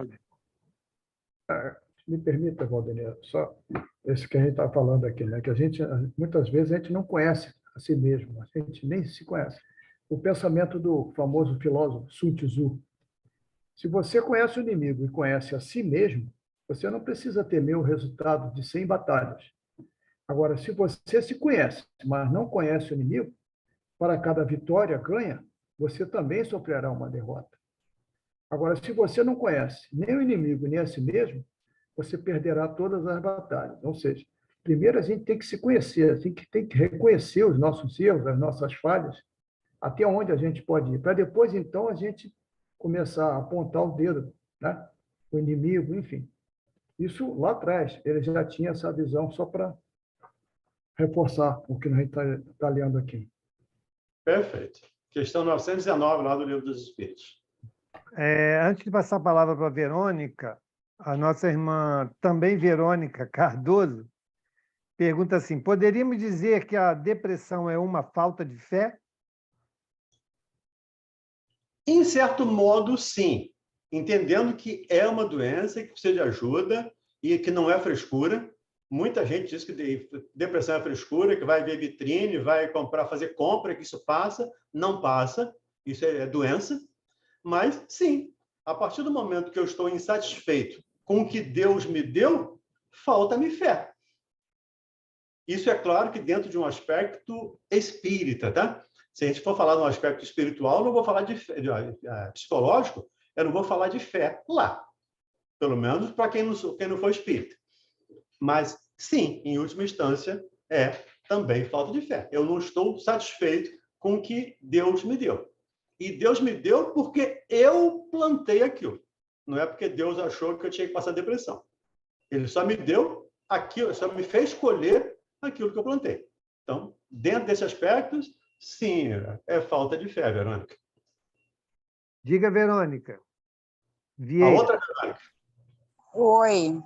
Me permita, Valdemir, só isso que a gente está falando aqui, né? Que muitas vezes, a gente não conhece a si mesmo, a gente nem se conhece. O pensamento do famoso filósofo Sun Tzu. Se você conhece o inimigo e conhece a si mesmo, você não precisa temer o resultado de 100 batalhas. Agora, se você se conhece, mas não conhece o inimigo, para cada vitória ganha, você também sofrerá uma derrota. Agora, se você não conhece nem o inimigo, nem a si mesmo, você perderá todas as batalhas. Ou seja, primeiro a gente tem que se conhecer, a gente tem que reconhecer os nossos erros, as nossas falhas, até onde a gente pode ir, para depois, então, a gente começar a apontar o dedo, né? O inimigo, enfim. Isso lá atrás, ele já tinha essa visão, só para reforçar o que a gente está lendo aqui. Perfeito. Questão 919, lá do Livro dos Espíritos. Antes de passar a palavra para a Verônica, a nossa irmã, também Verônica Cardoso, pergunta assim: poderíamos dizer que a depressão é uma falta de fé? Em certo modo, sim. Entendendo que é uma doença que precisa de ajuda e que não é frescura. Muita gente diz que depressão é frescura, que vai ver vitrine, vai fazer compra, que isso passa. Não passa. Isso é doença. Mas, sim, a partir do momento que eu estou insatisfeito com o que Deus me deu, falta-me fé. Isso é claro que dentro de um aspecto espírita, tá? Se a gente for falar de um aspecto espiritual, não vou falar de psicológico, eu não vou falar de fé lá. Pelo menos para quem não for espírita. Mas, sim, em última instância, é também falta de fé. Eu não estou satisfeito com o que Deus me deu. E Deus me deu porque eu plantei aquilo. Não é porque Deus achou que eu tinha que passar depressão. Ele só me deu aquilo, só me fez escolher aquilo que eu plantei. Então, dentro desses aspectos, sim, é falta de fé, Verônica. Diga, Verônica. A outra, Verônica. Oi.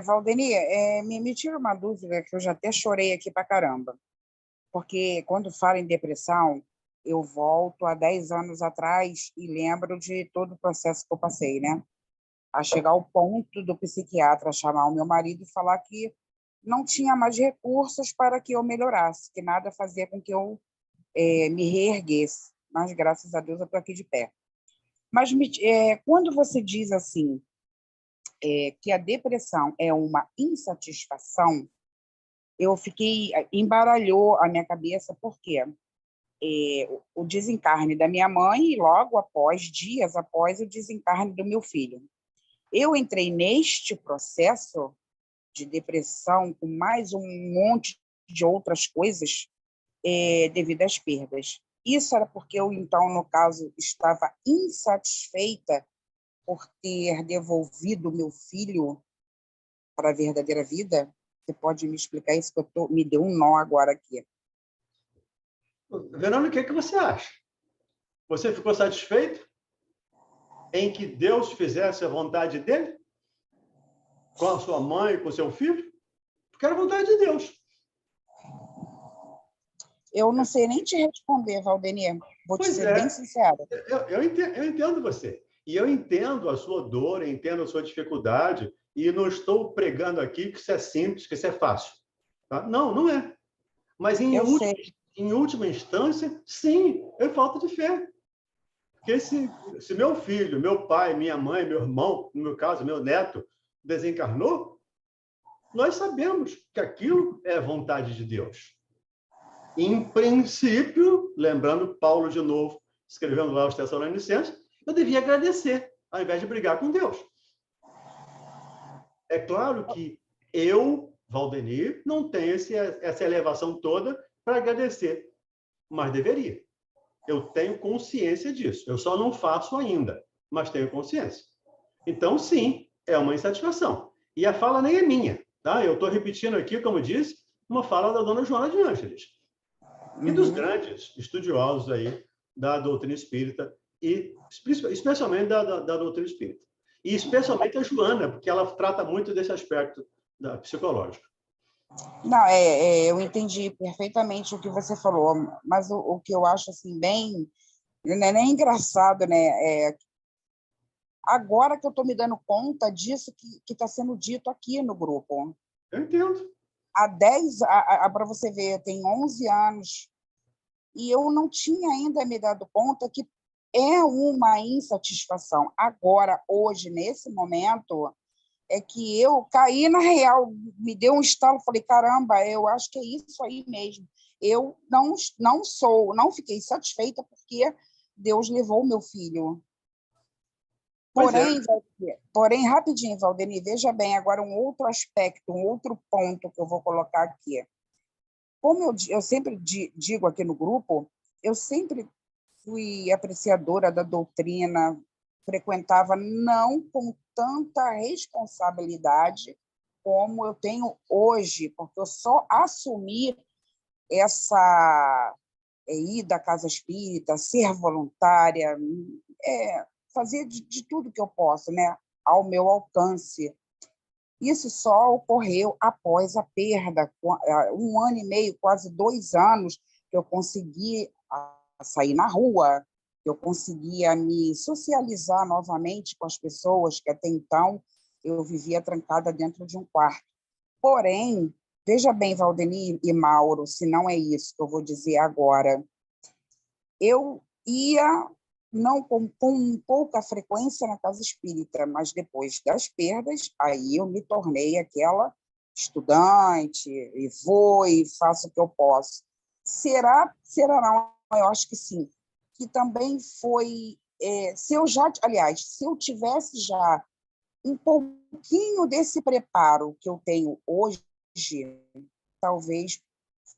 Valdemir, me tira uma dúvida que eu já até chorei aqui pra caramba. Porque quando falo em depressão, eu volto a 10 anos atrás e lembro de todo o processo que eu passei, né? A chegar ao ponto do psiquiatra chamar o meu marido e falar que não tinha mais recursos para que eu melhorasse, que nada fazia com que eu me reerguesse. Mas, graças a Deus, eu estou aqui de pé. Mas quando você diz assim, que a depressão é uma insatisfação, embaralhou a minha cabeça. Por quê? o desencarne da minha mãe e logo após, dias após, o desencarne do meu filho. Eu entrei neste processo de depressão com mais um monte de outras coisas devido às perdas. Isso era porque eu, então, no caso, estava insatisfeita por ter devolvido meu filho para a verdadeira vida? Você pode me explicar isso, que me deu um nó agora aqui. Verônica, o que você acha? Você ficou satisfeito em que Deus fizesse a vontade dele? Com a sua mãe, com o seu filho? Porque era a vontade de Deus. Eu não sei nem te responder, Valdenir. Vou te ser bem sincera. Eu entendo você. E eu entendo a sua dor, eu entendo a sua dificuldade, e não estou pregando aqui que isso é simples, que isso é fácil. Tá? Não, não é. Mas, em última instância, sim, é falta de fé. Porque se meu filho, meu pai, minha mãe, meu irmão, no meu caso, meu neto, desencarnou, nós sabemos que aquilo é a vontade de Deus. Em princípio, lembrando Paulo de novo, escrevendo lá aos Tessalonicenses, eu devia agradecer, ao invés de brigar com Deus. É claro que eu, Valdenir, não tenho essa elevação toda para agradecer, mas deveria. Eu tenho consciência disso. Eu só não faço ainda, mas tenho consciência. Então, sim, é uma insatisfação. E a fala nem é minha, tá? Eu estou repetindo aqui, como disse, uma fala da dona Joana de Ângeles e dos grandes estudiosos aí da doutrina espírita, e especialmente da doutrina espírita. E especialmente a Joana, porque ela trata muito desse aspecto psicológico. Não, eu entendi perfeitamente o que você falou, mas o que eu acho assim bem, não é nem engraçado, né? Agora que eu estou me dando conta disso que está sendo dito aqui no grupo. Eu entendo. Para você ver, eu tenho 11 anos e eu não tinha ainda me dado conta que é uma insatisfação. Agora, hoje, nesse momento, é que eu caí na real, me deu um estalo, falei, caramba, eu acho que é isso aí mesmo. Eu não fiquei satisfeita porque Deus levou o meu filho. Porém, rapidinho, Valdenir, veja bem agora um outro aspecto, um outro ponto que eu vou colocar aqui. Como eu sempre digo aqui no grupo, eu sempre fui apreciadora da doutrina, frequentava não com tanta responsabilidade como eu tenho hoje, porque eu só assumi essa ida à casa espírita, ser voluntária, fazer de tudo que eu posso, né, ao meu alcance. Isso só ocorreu após a perda, 1 ano e meio, quase 2 anos, que eu consegui sair na rua, que eu conseguia me socializar novamente com as pessoas que até então eu vivia trancada dentro de um quarto. Porém, veja bem, Valdenir e Mauro, se não é isso que eu vou dizer agora, eu ia, não com pouca frequência na casa espírita, mas depois das perdas, aí eu me tornei aquela estudante, e vou e faço o que eu posso. Será não? Eu acho que sim. Que também foi, se eu tivesse já um pouquinho desse preparo que eu tenho hoje, talvez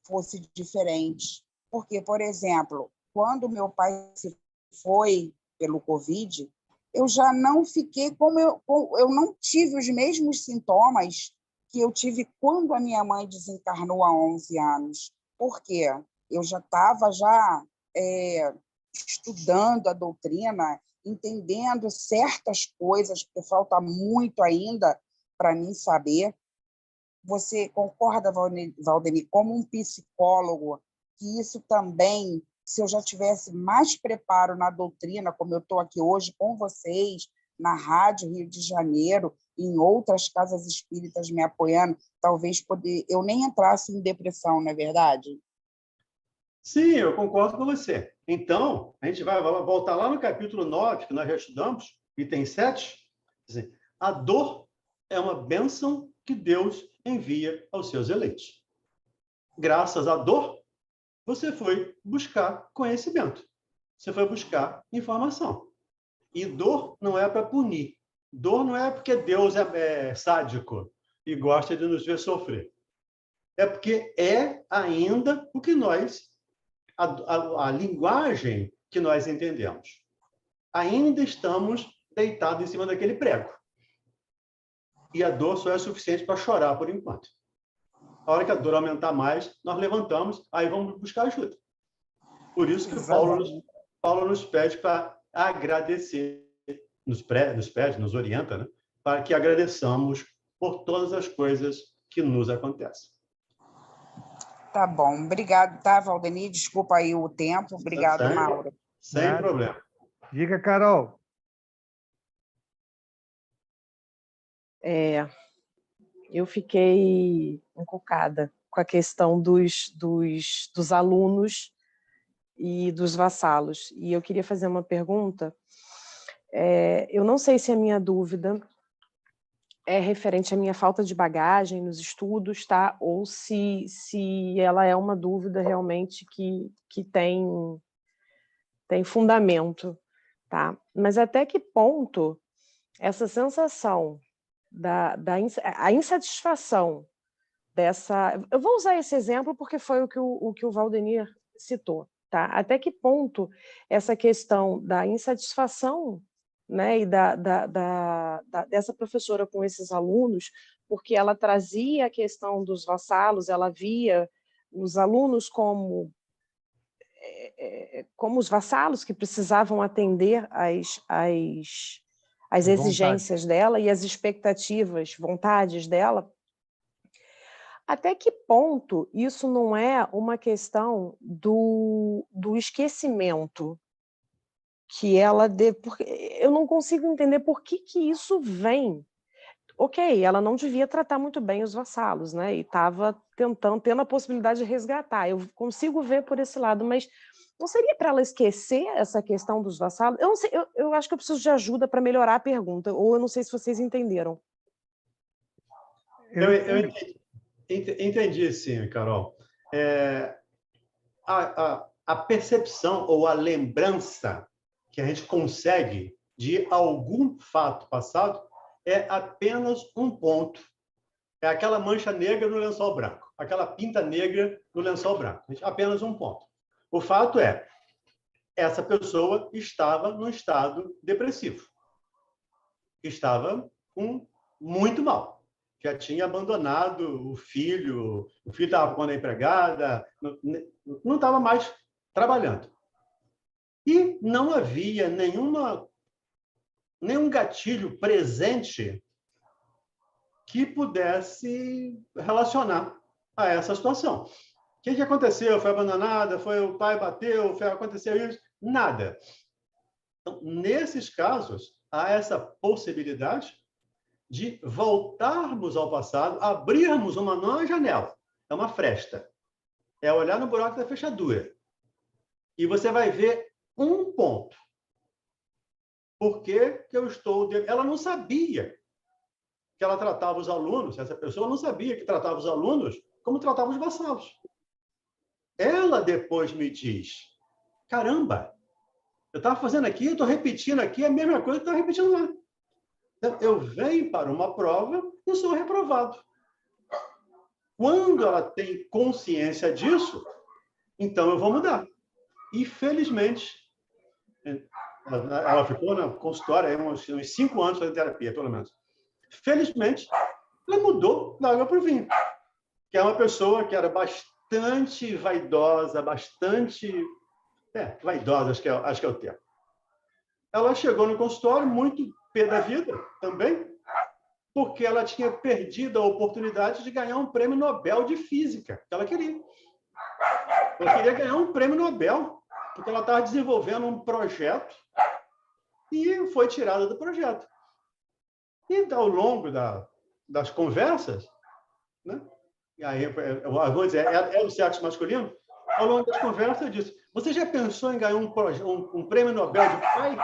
fosse diferente. Porque, por exemplo, quando meu pai se foi pelo Covid, eu já não fiquei eu não tive os mesmos sintomas que eu tive quando a minha mãe desencarnou há 11 anos. Por quê? Eu já estava estudando a doutrina, entendendo certas coisas, porque falta muito ainda para mim saber. Você concorda, Valdenir, como um psicólogo, que isso também, se eu já tivesse mais preparo na doutrina, como eu estou aqui hoje com vocês, na Rádio Rio de Janeiro, em outras casas espíritas me apoiando, talvez eu nem entrasse em depressão, não é verdade? Sim, eu concordo com você. Então, a gente vai voltar lá no capítulo 9, que nós já estudamos, item 7. A dor é uma bênção que Deus envia aos seus eleitos. Graças à dor, Você foi buscar conhecimento. Você foi buscar informação. E dor não é para punir. Dor não é porque Deus é sádico e gosta de nos ver sofrer. É porque é ainda o que nós, a linguagem que nós entendemos. Ainda estamos deitados em cima daquele prego. E a dor só é suficiente para chorar por enquanto. A hora que a dor aumentar mais, nós levantamos, aí vamos buscar ajuda. Por isso que Paulo nos pede para agradecer, nos orienta, né? Para que agradeçamos por todas as coisas que nos acontecem. Tá bom. Obrigado, tá, Valdemir? Desculpa aí o tempo. Obrigado, Mauro. Sem problema. Diga, Carol. Eu fiquei encucada com a questão dos alunos e dos vassalos. E eu queria fazer uma pergunta. Eu não sei se a minha dúvida é referente à minha falta de bagagem nos estudos, tá? Ou se ela é uma dúvida realmente que tem fundamento, tá? Mas até que ponto essa sensação a insatisfação dessa... Eu vou usar esse exemplo porque foi o que o Valdemir citou, tá? Até que ponto essa questão da insatisfação, né, e dessa professora com esses alunos, porque ela trazia a questão dos vassalos, ela via os alunos como os vassalos que precisavam atender as exigências dela e as expectativas, vontades dela. Até que ponto isso não é uma questão do esquecimento que ela porque eu não consigo entender por que isso vem. Ok, ela não devia tratar muito bem os vassalos, né? E estava tendo a possibilidade de resgatar. Eu consigo ver por esse lado, mas não seria para ela esquecer essa questão dos vassalos? Eu não sei, eu acho que eu preciso de ajuda para melhorar a pergunta, ou eu não sei se vocês entenderam. Eu entendi, sim, Carol. A percepção ou a lembrança que a gente consegue de algum fato passado é apenas um ponto. É aquela mancha negra no lençol branco, aquela pinta negra no lençol branco. Apenas um ponto. O fato é, essa pessoa estava num estado depressivo. Estava muito mal. Já tinha abandonado o filho estava com a empregada, não estava mais trabalhando. E não havia nenhum gatilho presente que pudesse relacionar a essa situação. O que aconteceu? Foi abandonada? Foi o pai bateu? Aconteceu isso? Nada. Então, nesses casos, há essa possibilidade de voltarmos ao passado, abrirmos uma nova janela. É uma fresta. É olhar no buraco da fechadura. E você vai ver um ponto. Por que eu estou... Ela não sabia que ela tratava os alunos, essa pessoa não sabia que tratava os alunos como tratava os vassalos. Ela depois me diz, caramba, eu estava fazendo aqui, eu estou repetindo aqui a mesma coisa que eu estava repetindo lá. Eu venho para uma prova e sou reprovado. Quando ela tem consciência disso, então eu vou mudar. E, felizmente, ela ficou na consultória uns 5 anos fazendo terapia, pelo menos. Felizmente, ela mudou da água para o vinho. Que é uma pessoa que era bastante vaidosa, vaidosa, acho que é o termo. Ela chegou no consultório muito pé da vida também, porque ela tinha perdido a oportunidade de ganhar um prêmio Nobel de Física, que ela queria. Ela queria ganhar um prêmio Nobel, porque ela estava desenvolvendo um projeto e foi tirada do projeto. E ao longo das conversas, né? E aí, eu vou dizer, é o sexo masculino? Ao longo das conversas, eu disse, você já pensou em ganhar um prêmio Nobel de pai?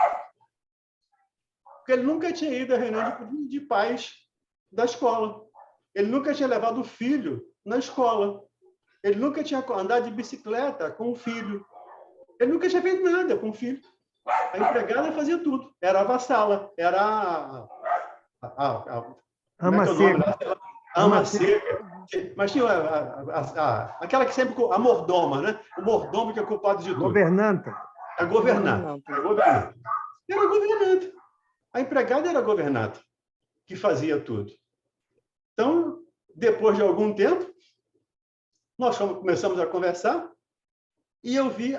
Porque ele nunca tinha ido à reunião de pais da escola. Ele nunca tinha levado o filho na escola. Ele nunca tinha andado de bicicleta com o filho. Ele nunca tinha feito nada com o filho. A empregada fazia tudo. Era a vassala, era como é que é o nome dela? Ama seca. Mas tinha aquela que sempre... A mordoma, né? O mordomo que é culpado de tudo. Governanta. A governanta. Era a governanta. A empregada era a governanta, que fazia tudo. Então, depois de algum tempo, nós começamos a conversar e eu vi...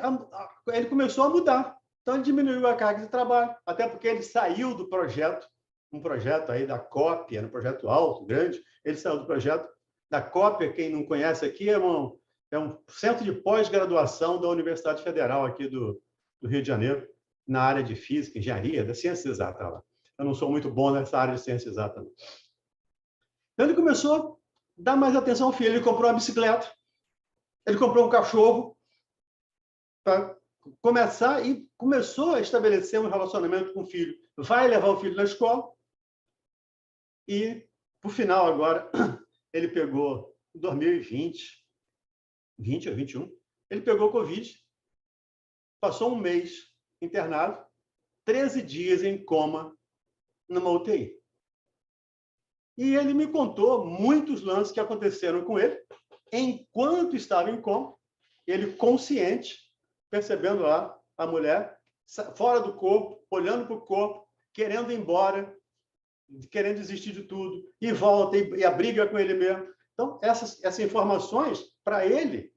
Ele começou a mudar. Então, ele diminuiu a carga de trabalho, até porque ele saiu do projeto, um projeto aí da COP, era um projeto alto, grande. Ele saiu do projeto da COP, quem não conhece aqui, é um centro de pós-graduação da Universidade Federal aqui do Rio de Janeiro, na área de física, engenharia, da ciência exata lá. Eu não sou muito bom nessa área de ciência exata. Não. Então, ele começou a dar mais atenção ao filho. Ele comprou uma bicicleta, ele comprou um cachorro para começar e começou a estabelecer um relacionamento com o filho. Vai levar o filho na escola e, por final, agora, ele pegou, em 2020, 20 ou 21, ele pegou Covid, passou um mês internado, 13 dias em coma numa UTI. E ele me contou muitos lances que aconteceram com ele enquanto estava em coma, ele consciente, percebendo lá a mulher fora do corpo, olhando para o corpo, querendo ir embora, querendo desistir de tudo, e volta, e a briga com ele mesmo. Então, essas informações, para ele,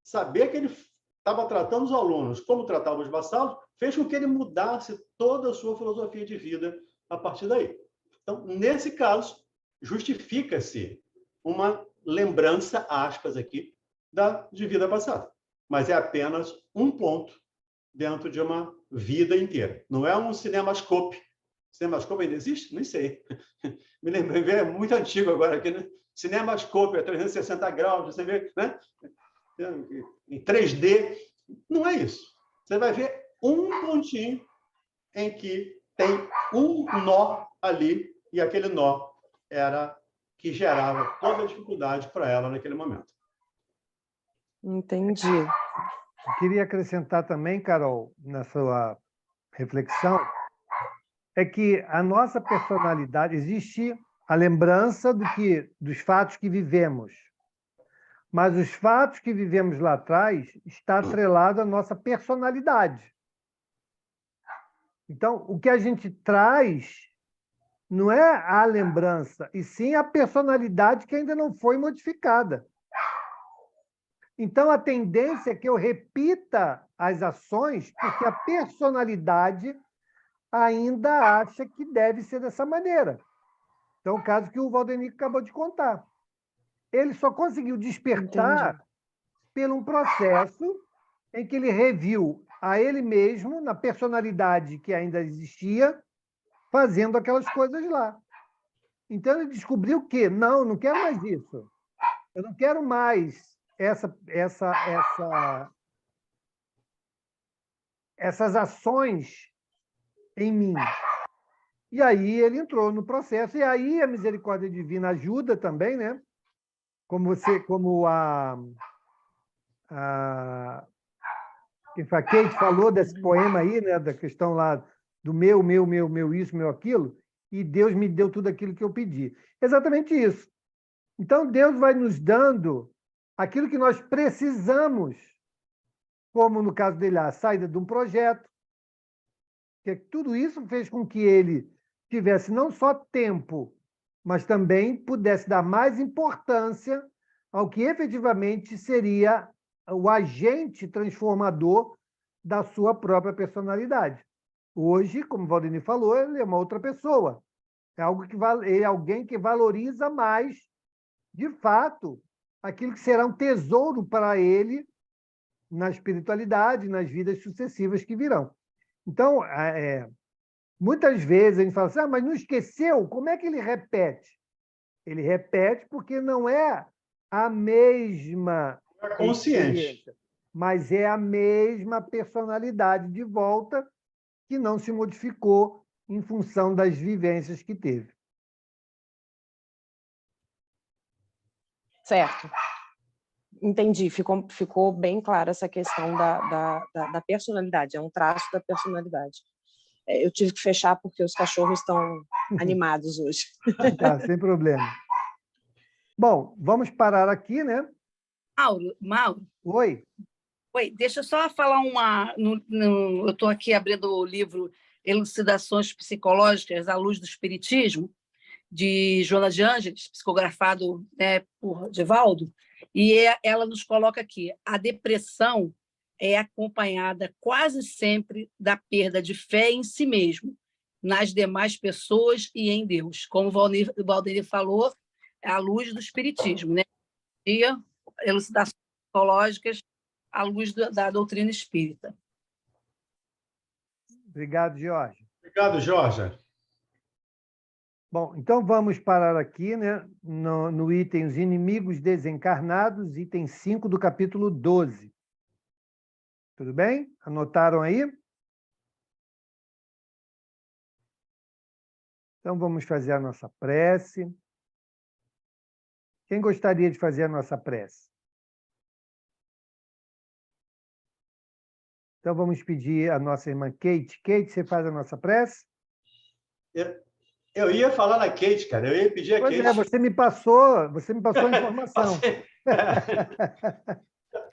saber que ele estava tratando os alunos como tratava os vassalos, fez com que ele mudasse toda a sua filosofia de vida a partir daí. Então, nesse caso, justifica-se uma lembrança, aspas aqui, de vida passada. Mas é apenas um ponto dentro de uma vida inteira. Não é um cinemascope. Cinemascope ainda existe? Nem sei. Me lembrei, é muito antigo agora aqui, né? Cinemascope, é 360 graus, você vê, né? Em 3D. Não é isso. Você vai ver um pontinho em que tem um nó ali, e aquele nó era que gerava toda a dificuldade para ela naquele momento. Entendi. Eu queria acrescentar também, Carol, na sua reflexão, é que a nossa personalidade, existe a lembrança dos fatos que vivemos, mas os fatos que vivemos lá atrás está atrelado à nossa personalidade. Então, o que a gente traz não é a lembrança, e sim a personalidade que ainda não foi modificada. Então, a tendência é que eu repita as ações porque a personalidade ainda acha que deve ser dessa maneira. Então, o caso que o Valdemir acabou de contar. Ele só conseguiu despertar por um processo em que ele reviu a ele mesmo, na personalidade que ainda existia, fazendo aquelas coisas lá. Então, ele descobriu que, não quero mais isso. Eu não quero mais essas ações em mim. E aí ele entrou no processo, e aí a misericórdia divina ajuda também, né? Como a Kate falou desse poema aí, né? Da questão lá do meu, isso, meu, aquilo, e Deus me deu tudo aquilo que eu pedi. Exatamente isso. Então, Deus vai nos dando aquilo que nós precisamos, como no caso dele, a saída de um projeto, que tudo isso fez com que ele tivesse não só tempo, mas também pudesse dar mais importância ao que efetivamente seria o agente transformador da sua própria personalidade. Hoje, como o Valdemir falou, ele é uma outra pessoa. É alguém que valoriza mais, de fato, aquilo que será um tesouro para ele na espiritualidade, nas vidas sucessivas que virão. Então, muitas vezes a gente fala assim, mas não esqueceu? Como é que ele repete? Ele repete porque não é a mesma consciente, mas é a mesma personalidade de volta que não se modificou em função das vivências que teve. Certo. Entendi, ficou bem clara essa questão da personalidade, é um traço da personalidade. Eu tive que fechar porque os cachorros estão animados hoje. Tá, sem problema. Bom, vamos parar aqui, né? Mauro, Oi. deixa eu só falar uma... eu estou aqui abrindo o livro Elucidações Psicológicas à Luz do Espiritismo, de Joana de Ângeles, psicografado, né, por Divaldo, e ela nos coloca aqui: a depressão é acompanhada quase sempre da perda de fé em si mesmo, nas demais pessoas e em Deus. Como o Valdenir falou, é a luz do Espiritismo, né? E elucidações psicológicas à luz da doutrina espírita. Obrigado, Jorge. Obrigado, Jorge. Bom, então vamos parar aqui, né, no item Os Inimigos Desencarnados, item 5 do capítulo 12. Tudo bem? Anotaram aí? Então vamos fazer a nossa prece. Quem gostaria de fazer a nossa prece? Então vamos pedir a nossa irmã Kate. Kate, você faz a nossa prece? Eu ia falar na Kate, cara. Eu ia pedir a Pois Kate. é, você me passou a informação.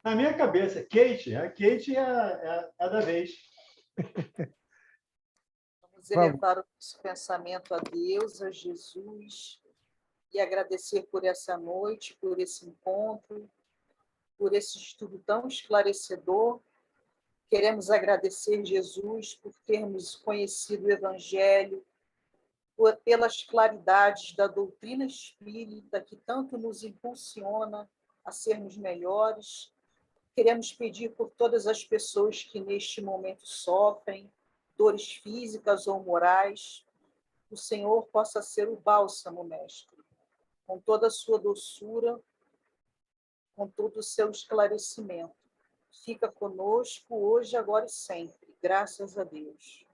Na minha cabeça, Kate. A Kate é a da vez. Vamos elevar o nosso pensamento a Deus, a Jesus, e agradecer por essa noite, por esse encontro, por esse estudo tão esclarecedor. Queremos agradecer, Jesus, por termos conhecido o Evangelho, pelas claridades da doutrina espírita, que tanto nos impulsiona a sermos melhores. Queremos pedir por todas as pessoas que neste momento sofrem dores físicas ou morais, que o Senhor possa ser o bálsamo, Mestre, com toda a sua doçura, com todo o seu esclarecimento. Fica conosco hoje, agora e sempre. Graças a Deus.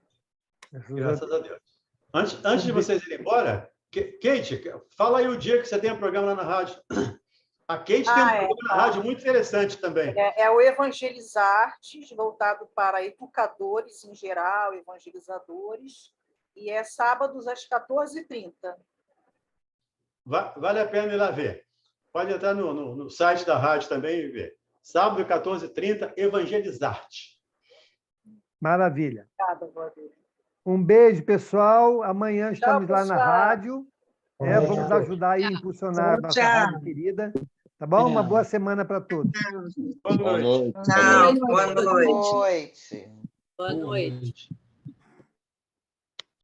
Graças a Deus. Antes de vocês irem embora, Kate, fala aí o dia que você tem um programa lá na rádio. A Kate tem um programa na rádio muito interessante também. É o Evangelizartes, voltado para educadores em geral, evangelizadores, e é sábados às 14h30. Vale a pena ir lá ver. Pode entrar no site da rádio também e ver. Sábado, 14h30, Evangelizarte. Maravilha. Obrigada, Valdir. Um beijo, pessoal. Amanhã estamos lá na pessoal. rádio. Vamos ajudar aí a impulsionar a nossa rádio querida. Tá bom? Uma boa semana para todos. Boa noite. Boa noite. Boa noite.